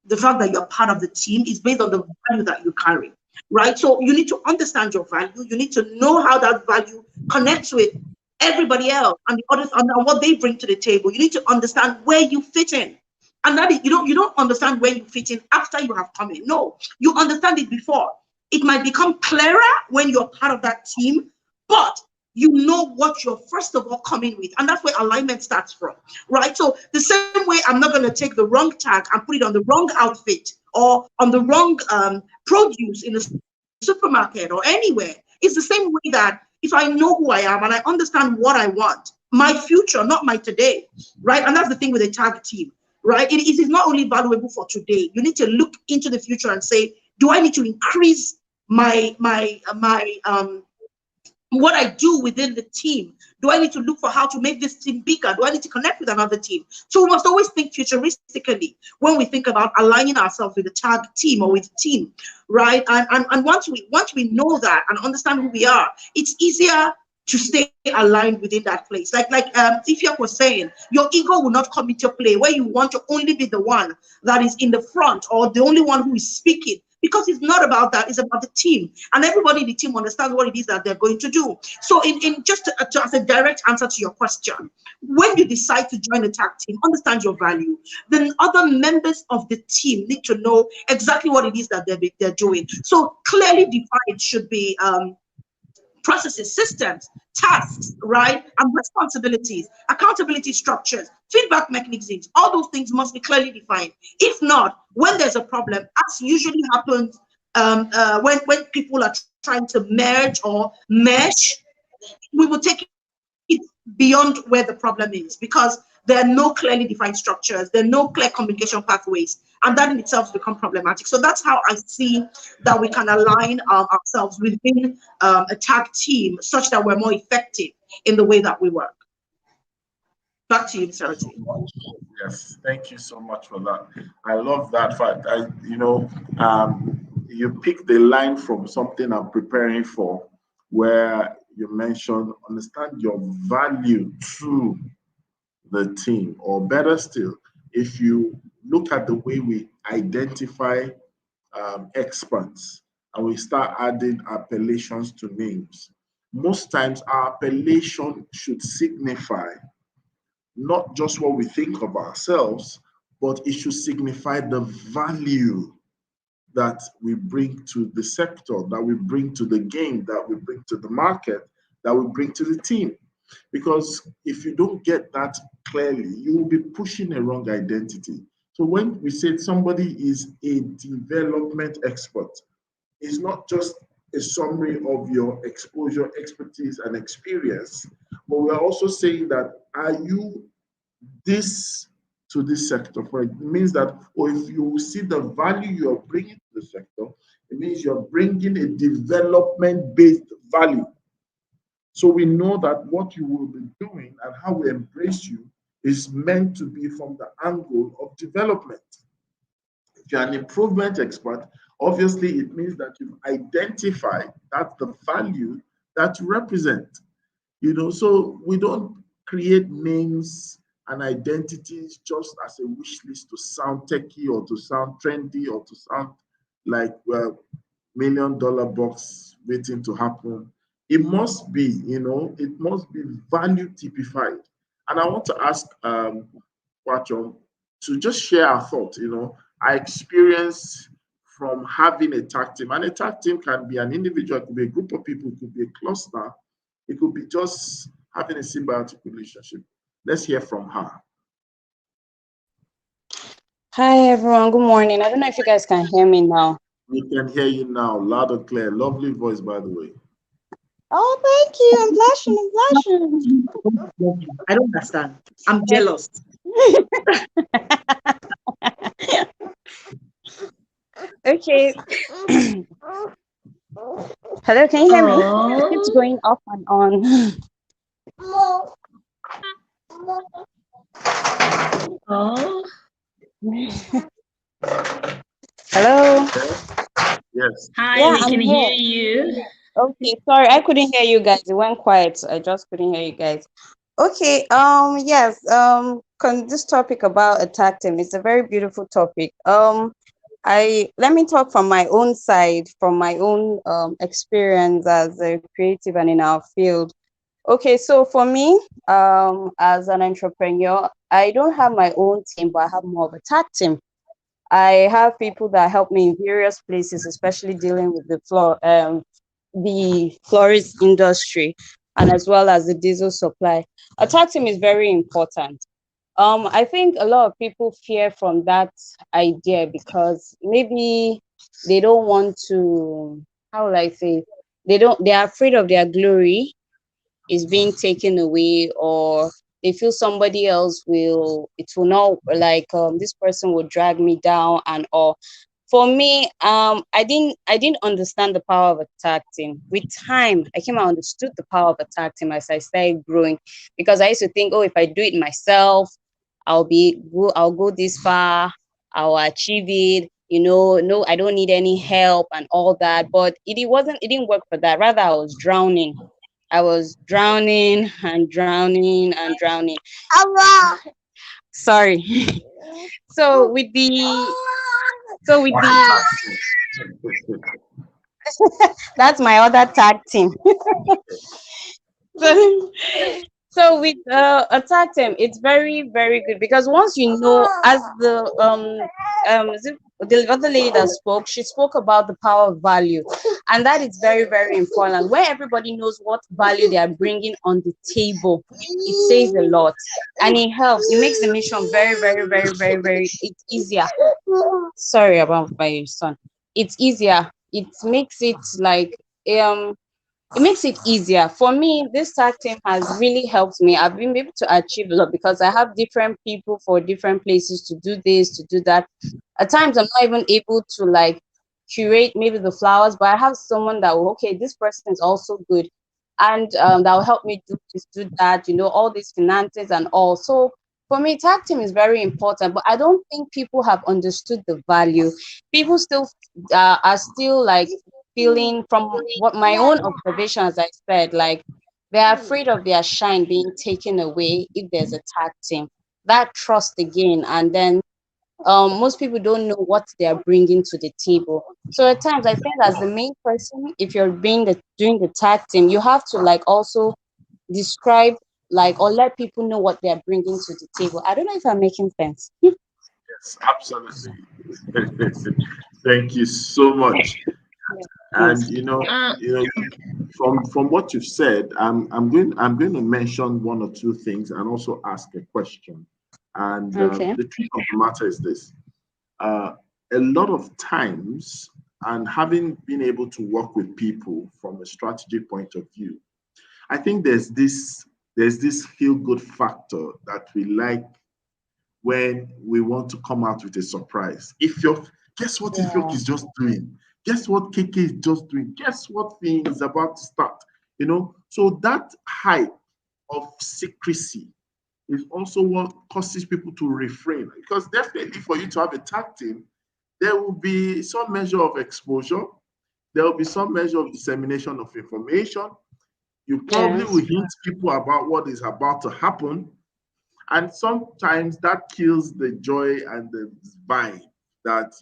the fact that you're part of the team, is based on the value that you carry, right? So you need to understand your value. You need to know how that value connects with everybody else and the others and what they bring to the table. You need to understand where you fit in. And that is, you don't understand where you fit in after you have come in. No, you understand it before. It might become clearer when you're part of that team, but you know what you're first of all coming with. And that's where alignment starts from, right? So the same way I'm not going to take the wrong tag and put it on the wrong outfit or on the wrong produce in the supermarket or anywhere. It's the same way that if I know who I am and I understand what I want, my future, not my today, right? And that's the thing with a tag team, right? It is not only valuable for today. You need to look into the future and say, do I need to increase my what I do within the team? Do I need to look for how to make this team bigger? Do I need to connect with another team? So we must always think futuristically when we think about aligning ourselves with a tag team or with a team, right? And once we know that and understand who we are, it's easier to stay aligned within that place. Like Ifyak was saying, your ego will not come into play where you want to only be the one that is in the front or the only one who is speaking, because it's not about that. It's about the team, and everybody in the team understands what it is that they're going to do. So in just as a direct answer to your question, when you decide to join a tag team, understand your value. Then other members of the team need to know exactly what it is that they're doing. So clearly defined should be processes, systems, tasks, right? And responsibilities, accountability structures, feedback mechanisms, all those things must be clearly defined. If not, when there's a problem, as usually happens when people are trying to merge or mesh, we will take it beyond where the problem is, because there are no clearly defined structures, there are no clear communication pathways, and that in itself become problematic. So that's how I see that we can align ourselves within a tag team such that we're more effective in the way that we work. Back to you, Sarah. Yes, thank you so much for that. I love that fact. You picked the line from something I'm preparing for, where you mentioned understand your value through the team, or better still, if you look at the way we identify experts and we start adding appellations to names, most times our appellation should signify not just what we think of ourselves, but it should signify the value that we bring to the sector, that we bring to the game, that we bring to the market, that we bring to the team. Because if you don't get that clearly, you will be pushing a wrong identity. So when we say somebody is a development expert, it's not just a summary of your exposure, expertise, and experience, but we're also saying that are you this to this sector? For it means that, or if you see the value you're bringing to the sector, it means you're bringing a development-based value. So we know that what you will be doing and how we embrace you is meant to be from the angle of development. If you're an improvement expert, obviously it means that you've identified that's the value that you represent. So we don't create names and identities just as a wish list to sound techy or to sound trendy or to sound like, well, $1 million box waiting to happen. It must be, it must be value typified. And I want to ask Wachom to just share our thoughts. Our experience from having a tag team, and a tag team can be an individual, it could be a group of people, it could be a cluster, it could be just having a symbiotic relationship. Let's hear from her. Hi everyone, good morning. I don't know if you guys can hear me now. We can hear you now, loud and clear. Lovely voice, by the way. Oh, thank you. I'm blushing. I don't understand. I'm jealous. Okay. Hello, can you hear me? Oh. It's going off and on. Oh. Hello. Yes. Hi, Yeah, we I'm can hear here. you. Okay, sorry, I couldn't hear you guys. It went quiet. I just couldn't hear you guys. Okay, yes, this topic about a tag team, it's a very beautiful topic. Let me talk from my own side, from my own experience as a creative and in our field. Okay, so for me, as an entrepreneur, I don't have my own team, but I have more of a tag team. I have people that help me in various places, especially dealing with the florist industry, and as well as the diesel supply. A tag team is very important. I think a lot of people fear from that idea because maybe they don't want to, how will I say, they are afraid of their glory is being taken away, or they feel somebody else it will not, like, this person will drag me down and all. For me, I didn't understand the power of a tag team. With time, I came and understood the power of a tag team as I started growing, because I used to think, oh, if I do it myself, I'll go this far, I'll achieve it, no, I don't need any help and all that. But it didn't work for that. Rather, I was drowning and drowning and drowning. Sorry. So with the so with the that's my other tag team. so, so with a tag team, it's very, very good, because once you know, as the other lady that spoke, she spoke about the power of value, and that is very, very important. Where everybody knows what value they are bringing on the table, it says a lot, and it helps. It makes the mission very, very, very, very, very. It's easier. Sorry about my son. It's easier. It makes it like it makes it easier for me. This tag team has really helped me. I've been able to achieve a lot because I have different people for different places to do this, to do that. At times, I'm not even able to like curate maybe the flowers, but I have someone that will, okay, this person is also good, and that will help me do this, do that, all these finances and all. So for me, tag team is very important, but I don't think people have understood the value. People still are still like feeling, from what my own observation, as I said, like they're afraid of their shine being taken away if there's a tag team. That trust again, and then most people don't know what they are bringing to the table. So at times, I think as the main person, if you're doing the tag team, you have to like also describe like or let people know what they are bringing to the table. I don't know if I'm making sense. Yes, absolutely. Thank you so much. And Yes. from what you've said, I'm going to mention one or two things and also ask a question. And Okay. the truth of the matter is this: uh, a lot of times, and having been able to work with people from a strategy point of view, I think there's this feel good factor that we like when we want to come out with a surprise. Guess what Ifyok Yeah. is just doing? Guess what KK is just doing? Guess what thing is about to start? So that hype of secrecy is also what causes people to refrain. Because definitely for you to have a tag team, there will be some measure of exposure, there will be some measure of dissemination of information. You probably will Yes. hint people about what is about to happen, and sometimes that kills the joy and the vibe that,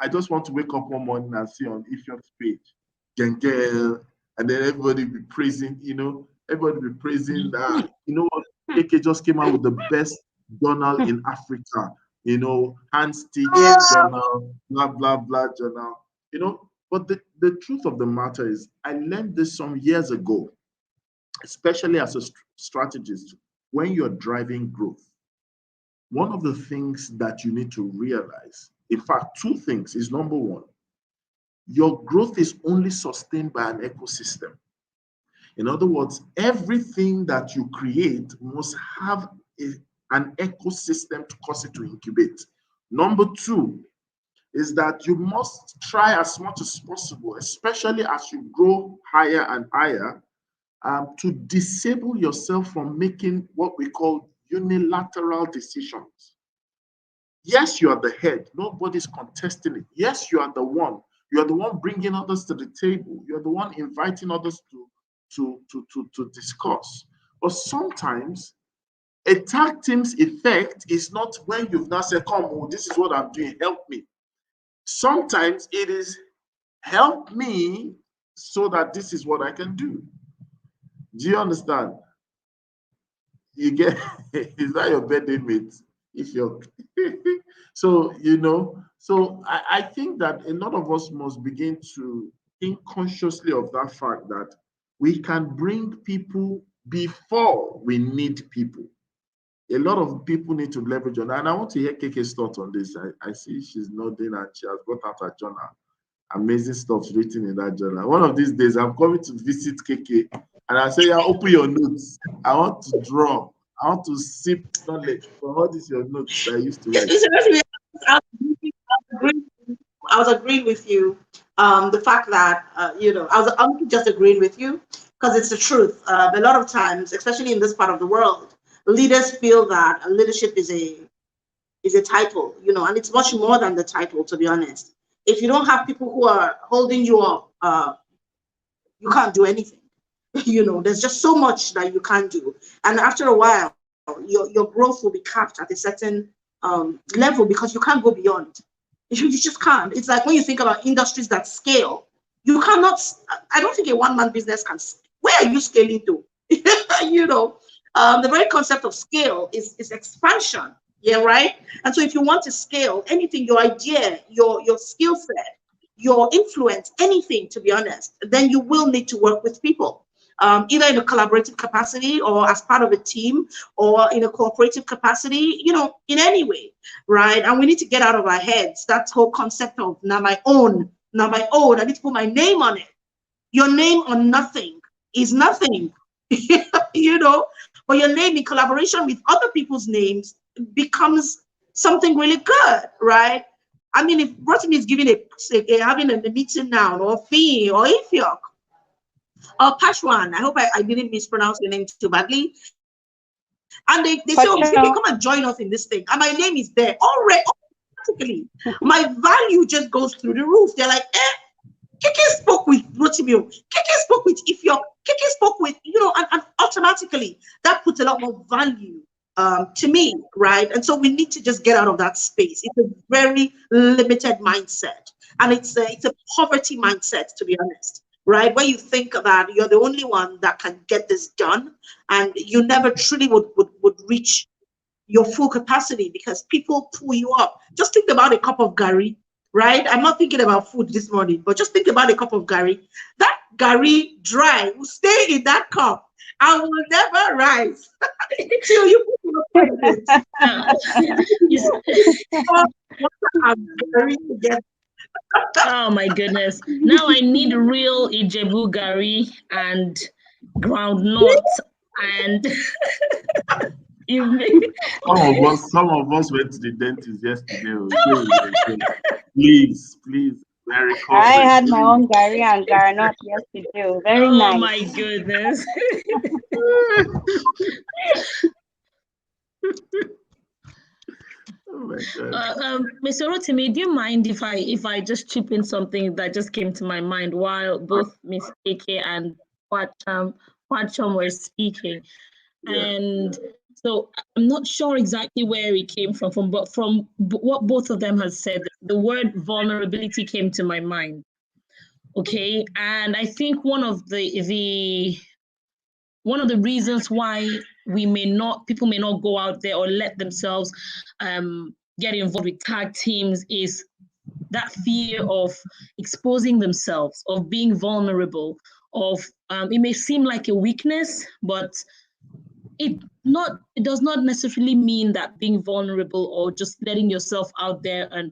I just want to wake up one morning and see on Ifyok's page, Gengel, and then everybody be praising, everybody be praising that, what, KK just came out with the best journal in Africa, hand stitched Yes. journal, blah, blah, blah journal, But the truth of the matter is, I learned this some years ago, especially as a strategist, when you're driving growth. One of the things that you need to realize, in fact, two things, is number one, your growth is only sustained by an ecosystem. In other words, everything that you create must have an ecosystem to cause it to incubate. Number two is that you must try as much as possible, especially as you grow higher and higher, to disable yourself from making what we call unilateral decisions. Yes, you are the head. Nobody's contesting it. Yes, you are the one. You are the one bringing others to the table. You are the one inviting others to discuss. But sometimes a tag team's effect is not when you've now said, come on, this is what I'm doing, help me. Sometimes it is help me so that this is what I can do. Do you understand? You get is that your birthday mate? If you're so I think that a lot of us must begin to think consciously of that fact that we can bring people before we need people. A lot of people need to leverage on that. And I want to hear KK's thoughts on this. I see she's nodding and she has got out her journal. Amazing stuff written in that journal. One of these days, I'm coming to visit KK and I say, yeah, open your notes. I want to draw. I want to sip knowledge from all these your notes that I used to write. Seriously, I was agreeing with you. The fact that I'm just agreeing with you because it's the truth. A lot of times, especially in this part of the world, leaders feel that leadership is a title, and it's much more than the title, to be honest. If you don't have people who are holding you up, you can't do anything. There's just so much that you can't do, and after a while, your growth will be capped at a certain level because you can't go beyond. You just can't. It's like when you think about industries that scale, you cannot. I don't think a one-man business can. Where are you scaling to? The very concept of scale is expansion. Yeah, right. And so, if you want to scale anything, your idea, your skill set, your influence, anything, to be honest, then you will need to work with people. Either in a collaborative capacity or as part of a team or in a cooperative capacity, in any way, right? And we need to get out of our heads that whole concept of now my own, I need to put my name on it. Your name on nothing is nothing, but your name in collaboration with other people's names becomes something really good, right? I mean, if Rotimi is giving having a meeting now, or Fee or Ifyok, or Pashwan, I hope I didn't mispronounce your name too badly. And they say, oh, Miss Kiki, come Pacho. and join us in this thing. And my name is there already, automatically. My value just goes through the roof. They're like, Kiki spoke with Rotimi. Kiki spoke with Ifyok. Kiki spoke with, and automatically that puts a lot more value to me, right? And so we need to just get out of that space. It's a very limited mindset, and it's a poverty mindset, to be honest, right? Where you think that you're the only one that can get this done, and you never truly would reach your full capacity because people pull you up. Just think about a cup of gari, right? I'm not thinking about food this morning, but just think about a cup of gari. That gari dry will stay in that cup and will never rise till you put your it. I'm very together. Oh my goodness. Now I need real Ijebu gari and groundnut and Some of us went to the dentist yesterday. Please, very I had my please. own gari and garnot yesterday. Very oh nice. my goodness. Oh my God. Mr. Rotimi, do you mind if I just chip in something that just came to my mind while both Miss AK and Watcham were speaking? And so I'm not sure exactly where it came from, but from what both of them have said, the word vulnerability came to my mind. Okay, and I think one of the reasons why people may not go out there or let themselves get involved with tag teams is that fear of exposing themselves, of being vulnerable, of it may seem like a weakness, but it does not necessarily mean that being vulnerable or just letting yourself out there and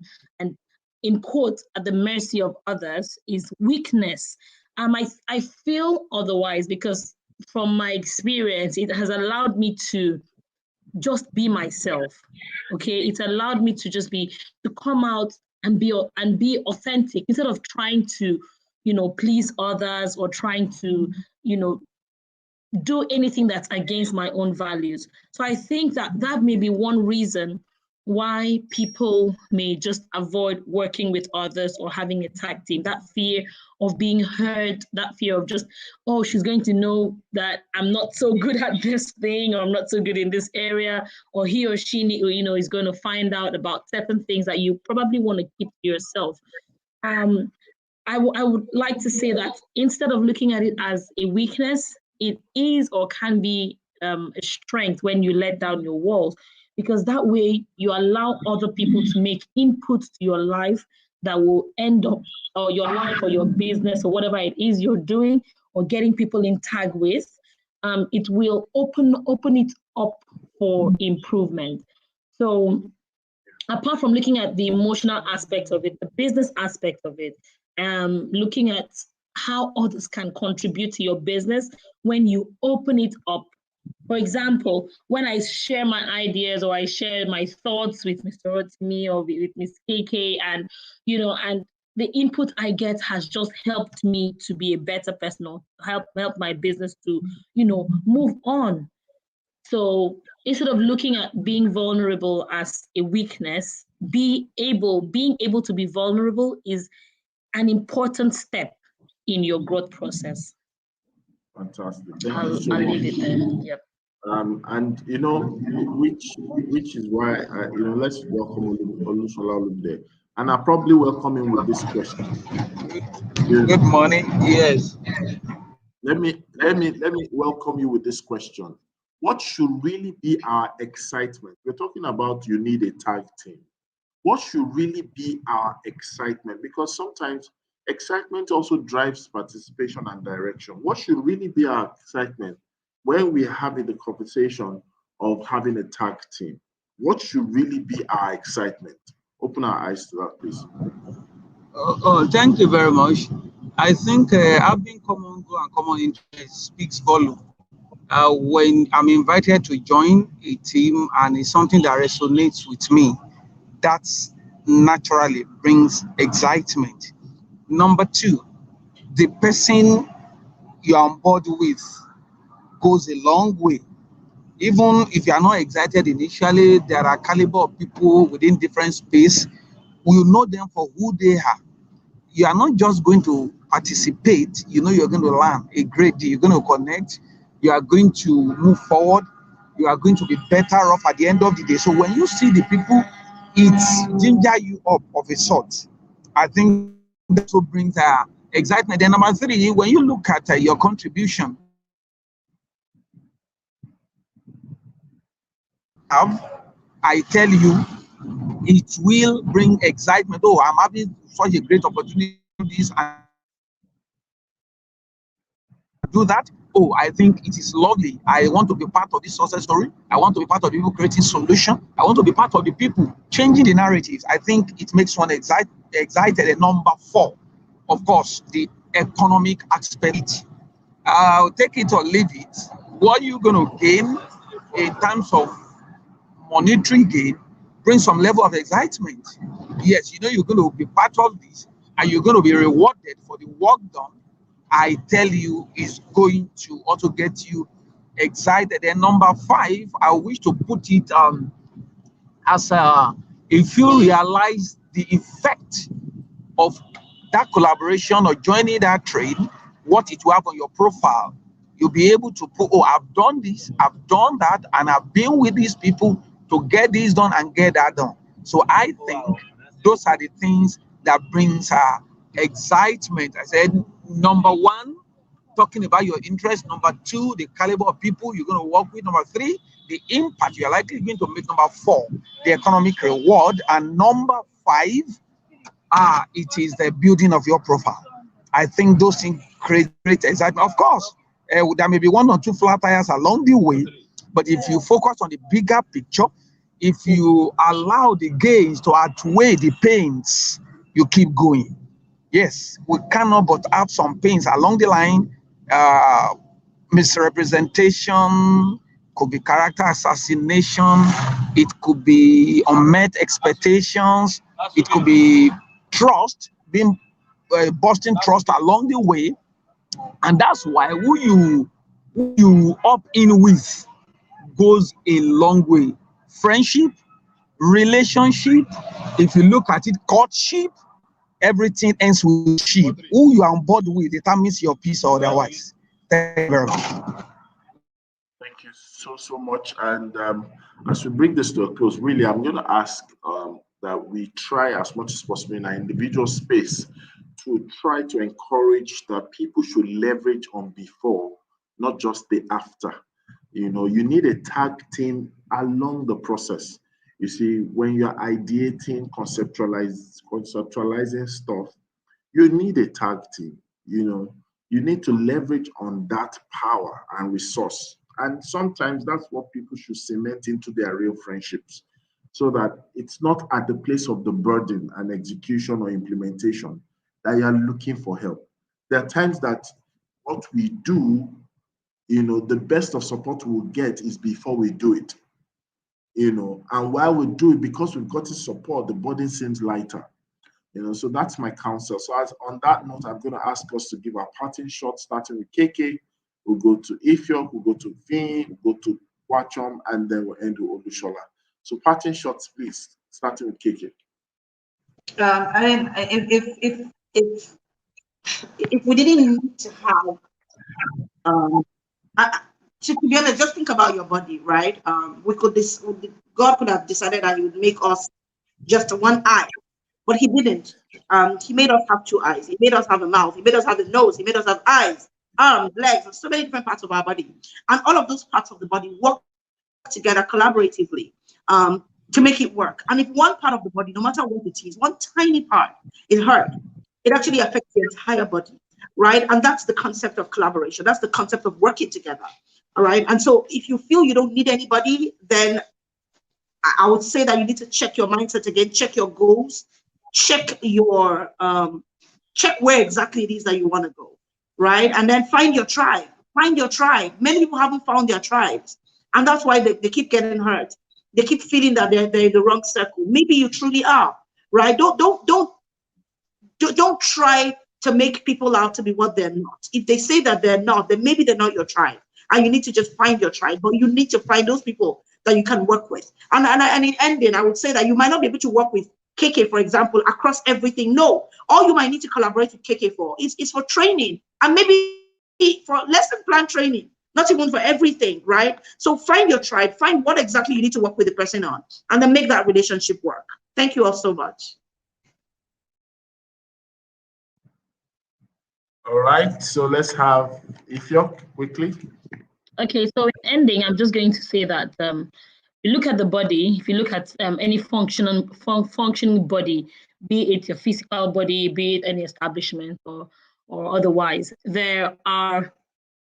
in quotes at the mercy of others is weakness. I feel otherwise because from my experience, it has allowed me to just be myself. Okay, it's allowed me to come out and be authentic instead of trying to, please others or trying to, do anything that's against my own values. So I think that may be one reason why people may just avoid working with others or having a tag team. That fear of being heard, that fear of just, oh, she's going to know that I'm not so good at this thing, or I'm not so good in this area, or he or she, is going to find out about certain things that you probably want to keep to yourself. I would like to say that instead of looking at it as a weakness, it is or can be a strength when you let down your walls, because that way you allow other people to make inputs to your life that will end up, or your life or your business or whatever it is you're doing or getting people in tag with. It will open it up for improvement. So apart from looking at the emotional aspect of it, the business aspect of it, looking at how others can contribute to your business when you open it up. For example, when I share my ideas or I share my thoughts with Mr. Rotimi or with Ms. KK, and and the input I get has just helped me to be a better person or help my business to, move on. So instead of looking at being vulnerable as a weakness, being able to be vulnerable is an important step in your growth process. Fantastic. I'll leave it there. Yep. And which is why let's welcome Olusola there, and I probably welcome him with this question. Good morning. Yes. Let me welcome you with this question. What should really be our excitement? We're talking about you need a tag team. What should really be our excitement? Because sometimes excitement also drives participation and direction. What should really be our excitement when we're having the conversation of having a tag team? What should really be our excitement? Open our eyes to that, please. Thank you very much. I think having common goal and common interest speaks volume. When I'm invited to join a team and it's something that resonates with me, that naturally brings excitement. Number two, the person you're on board with goes a long way. Even if you are not excited initially, there are caliber of people within different space. We know them for who they are. You are not just going to participate, you're going to learn a great deal. You're going to connect. You are going to move forward. you are going to be better off at the end of the day. So when you see the people, it ginger you up of a sort. I think that also brings excitement. Then number three, when you look at your contribution, I tell you, it will bring excitement. Oh, I'm having such a great opportunity to do this and do that. Oh, I think it is lovely. I want to be part of this success story. I want to be part of the people creating solution. I want to be part of the people changing the narratives. I think it makes one excited. And number four, of course, the economic aspect. I'll take it or leave it. What you're going to gain in terms of monetary gain brings some level of excitement. Yes, you know you're going to be part of this and you're going to be rewarded for the work done. I tell you, is going to also get you excited. And number five, I wish to put it as if you realize the effect of that collaboration or joining that trade, what it will have on your profile, you'll be able to put, oh, I've done this, I've done that, and I've been with these people to get this done and get that done. So I think those are the things that brings excitement. I said, number one, talking about your interest. Number two, the caliber of people you're going to work with. Number three, the impact you're likely going to make. Number four, the economic reward. And number five, it is the building of your profile. I think those things create great excitement. Of course, there may be one or two flat tires along the way, but if you focus on the bigger picture, if you allow the gains to outweigh the pains, you keep going. Yes, we cannot but have some pains along the line. Misrepresentation, could be character assassination, it could be unmet expectations, it could be trust, being busting trust along the way. And that's why who you up in with goes a long way. Friendship, relationship, if you look at it, courtship, everything ends with ship. Who you are on board with determines your peace or otherwise. Thank you very much. Thank you so much. And as we bring this to a close, really, I'm going to ask that we try as much as possible in our individual space to try to encourage that people should leverage on before, not just the after. You know, you need a tag team along the process. You see, when you're ideating, conceptualizing stuff, you need a tag team. You know, you need to leverage on that power and resource. And sometimes that's what people should cement into their real friendships, so that it's not at the place of the burden and execution or implementation that you're looking for help. There are times that what we do, you know, the best of support we'll get is before we do it. You know, and while we do it, because we've gotten support, the burden seems lighter. You know, so that's my counsel. So as on that note, I'm going to ask us to give our parting shot, starting with KK. We'll go to Ifyok, we'll go to Vin, we'll go to Wachom, and then we'll end with Olushola. So parting shots, please, starting with KK. I mean, if we didn't need to have, to be honest, just think about your body, right? God could have decided that He would make us just one eye, but He didn't. He made us have two eyes. He made us have a mouth. He made us have a nose. He made us have eyes, arms, legs, and so many different parts of our body. And all of those parts of the body work together collaboratively to make it work. And if one part of the body, no matter what it is, one tiny part is hurt, it actually affects the entire body, right? And that's the concept of collaboration. That's the concept of working together, all right? And so if you feel you don't need anybody, then I would say that you need to check your mindset again, check your goals, check your check where exactly it is that you want to go, right? And then find your tribe. Find your tribe. Many people haven't found their tribes, and that's why they keep getting hurt. They keep feeling that they're in the wrong circle. Maybe you truly are, right? Don't try to make people out to be what they're not. If they say that they're not, then maybe they're not your tribe, and you need to just find your tribe. But you need to find those people that you can work with. And in ending, I would say that you might not be able to work with KK, for example, across everything. No, all you might need to collaborate with KK for is for training, and maybe for lesson plan training. not even for everything, right? So find your tribe, find what exactly you need to work with the person on, and then make that relationship work. Thank you all so much. All right, so let's have Ifyok quickly. Okay, so in ending, I'm just going to say that you look at the body, if you look at any functioning body, be it your physical body, be it any establishment or otherwise, there are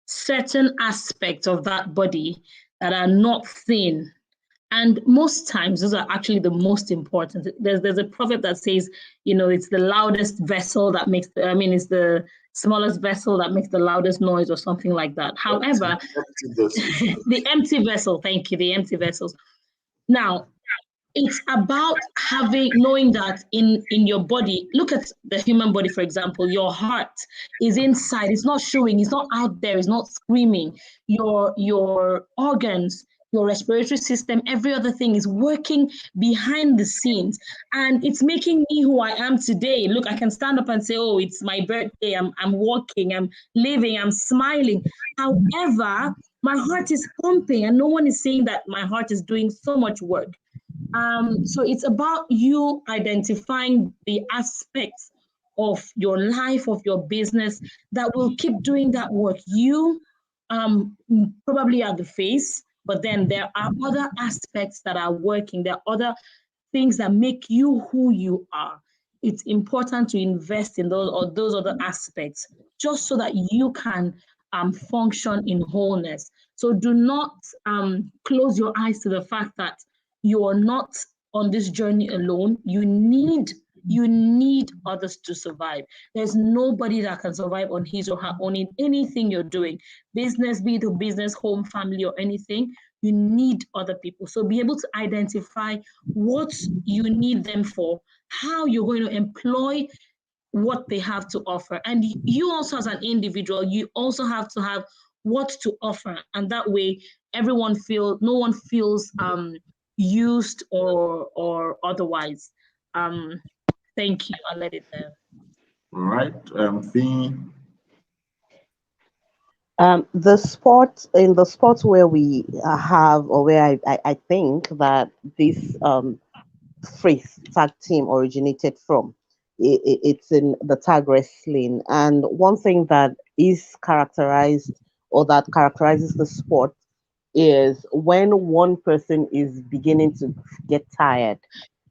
certain aspects of that body that are not seen. And most times, those are actually the most important. There's a proverb that says, it's the loudest vessel that makes, it's the smallest vessel that makes the loudest noise or something like that. However, the empty vessel, thank you, the empty vessels. Now, it's about knowing that in your body, look at the human body, for example, your heart is inside, it's not showing, it's not out there, it's not screaming. Your organs, your respiratory system, every other thing is working behind the scenes, and it's making me who I am today. Look, I can stand up and say, oh, it's my birthday, I'm walking, I'm living, I'm smiling. However, my heart is pumping, and no one is saying that my heart is doing so much work. So it's about you identifying the aspects of your life, of your business that will keep doing that work. You probably are the face, but then there are other aspects that are working. There are other things that make you who you are. It's important to invest in those other aspects just so that you can function in wholeness. So do not close your eyes to the fact that you are not on this journey alone. You need others to survive. There's nobody that can survive on his or her own in anything you're doing. Business, be it a business, home, family, or anything, you need other people. So be able to identify what you need them for, how you're going to employ what they have to offer. And you also as an individual, you also have to have what to offer. And that way no one feels used or otherwise. Thank you. I'll let it there. All right, Finn. The sport where we have, or where I think that this phrase tag team originated from, it's in the tag wrestling. And one thing that is characterized, or that characterizes the sport, is when one person is beginning to get tired,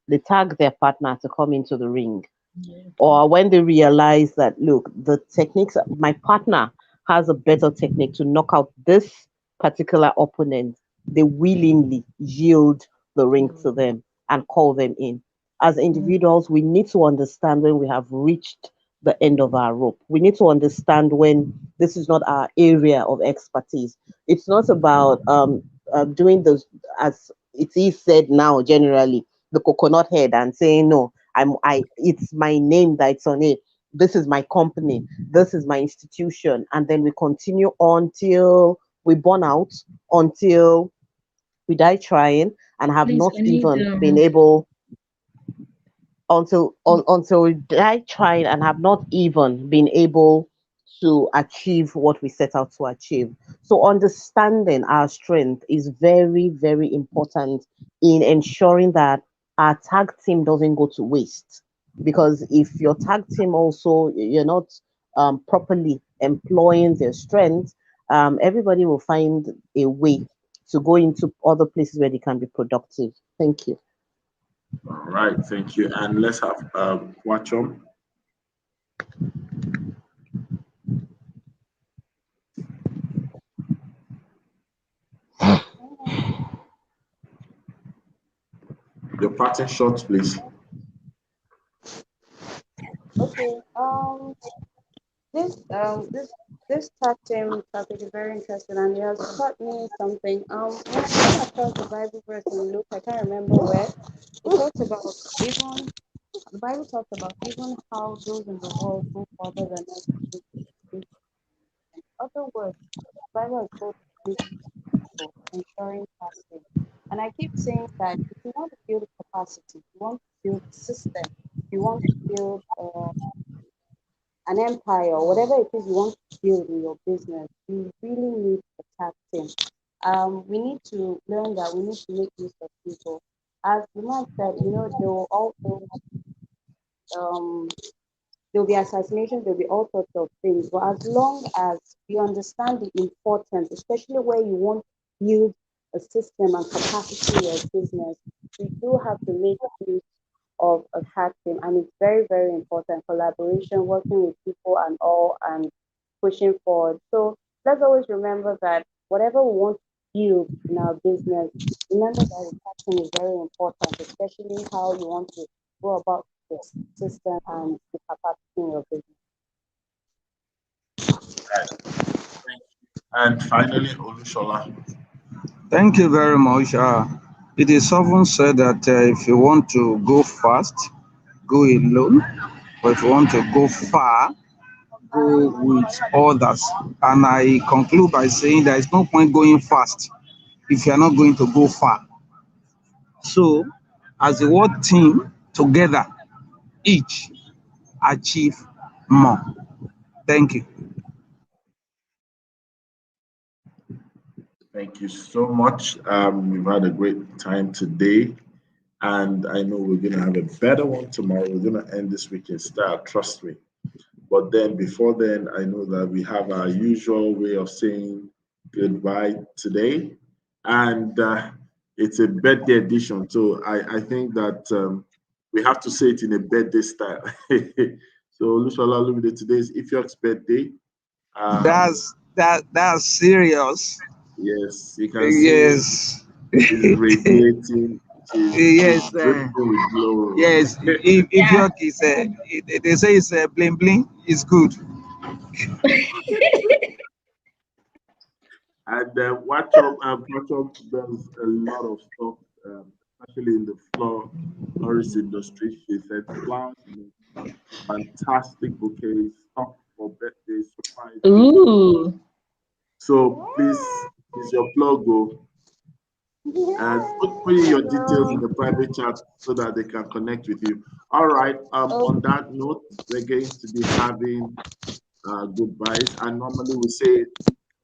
they tag their partner to come into the ring. Yeah. Or when they realize that, look, the techniques, my partner has a better technique to knock out this particular opponent, they willingly yield the ring to them and call them in. As individuals, we need to understand when we have reached the end of our rope. We need to understand when this is not our area of expertise. It's not about doing this, as it is said now generally, the coconut head, and saying, no, it's my name that's on it. This is my company. This is my institution. And then we continue until we burn out, until we die trying, and have Please, not I need even been able, until we die trying and have not even been able to achieve what we set out to achieve. So understanding our strength is very, very important in ensuring that our tag team doesn't go to waste. Because if your tag team also, you're not properly employing their strength, everybody will find a way to go into other places where they can be productive. Thank you. All right, thank you. And let's have Wachom. Your parting shots, please. Okay. This tag team topic is very interesting, and it has taught me something. When I came across the Bible verse in Luke, I can't remember where, it talks about even the Bible talks about even how those in the world go further than us. In other words, the Bible has told us for ensuring fasting. And I keep saying that if you want to build capacity, you want to build system, you want to build an empire, or whatever it is you want to build in your business, you really need a tag team. We need to learn that we need to make use of people. As the man said, they will also um there'll be assassinations, there'll be all sorts of things. But as long as you understand the importance, especially where you want to build a system and capacity in your business, you do have to make use of a tag team. And it's very, very important. Collaboration, working with people and all, and pushing forward. So let's always remember that whatever we want to build in our business, remember that the tag team is very important, especially how you want to go about the system and the capacity in your business. And finally, Olushola. Thank you very much. It is often said that if you want to go fast, go alone. But if you want to go far, go with others. And I conclude by saying there is no point going fast if you are not going to go far. So, as a word team, together, each achieve more. Thank you. Thank you so much. We've had a great time today, and I know we're going to have a better one tomorrow. We're going to end this week in style, trust me. But then, before then, I know that we have our usual way of saying goodbye today, and it's a birthday edition. So I think that we have to say it in a birthday style. So, Lushala Lumide, today is Ifyok's birthday. That's serious. Yes, you can see Yes. she's radiating. She's Yes. dripping with glory. Yes. If your is they say it's bling bling, it's good. And Watch Up does a lot of stuff, especially in the florist industry. She said flowers, fantastic bouquets, stuff for birthdays, surprise gifts. Ooh. So please, is your plug go? And put in your details in the private chat so that they can connect with you. All right. On that note, we're going to be having goodbyes, and normally we say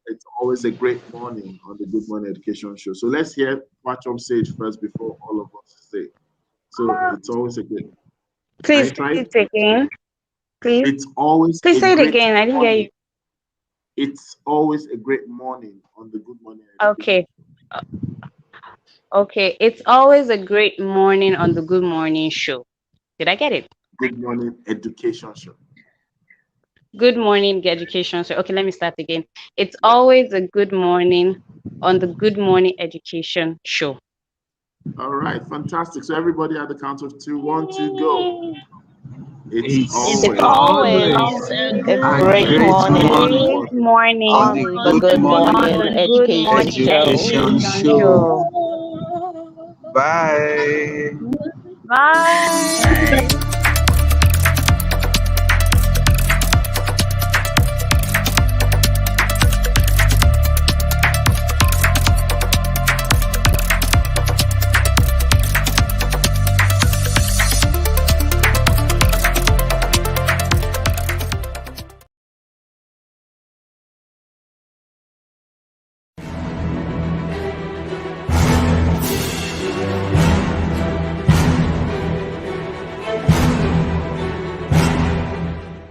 it's always a great morning on the Good Morning Education Show. So let's hear Watchum say it first before all of us say. So it's always a great. Can you Please try say it? it again. Please. It's always Please a say it great again. I didn't hear you. morning. It's always a great morning on the Good Morning Education Okay. Okay. It's always a great morning on the Good Morning Show. Did I get it? Good Morning Education Show. Good morning, education. So, okay, let me start again. It's Yeah. always a good morning on the Good Morning Education Show. All right, fantastic. So everybody at the count of two, 1, 2, go. It's It's It's It's always always always a Always a a good great great morning morning great morning on morning the on the Good Good on Morning Morning the Good Education Morning Show. Education Education Show. Show. morning. Bye. Bye.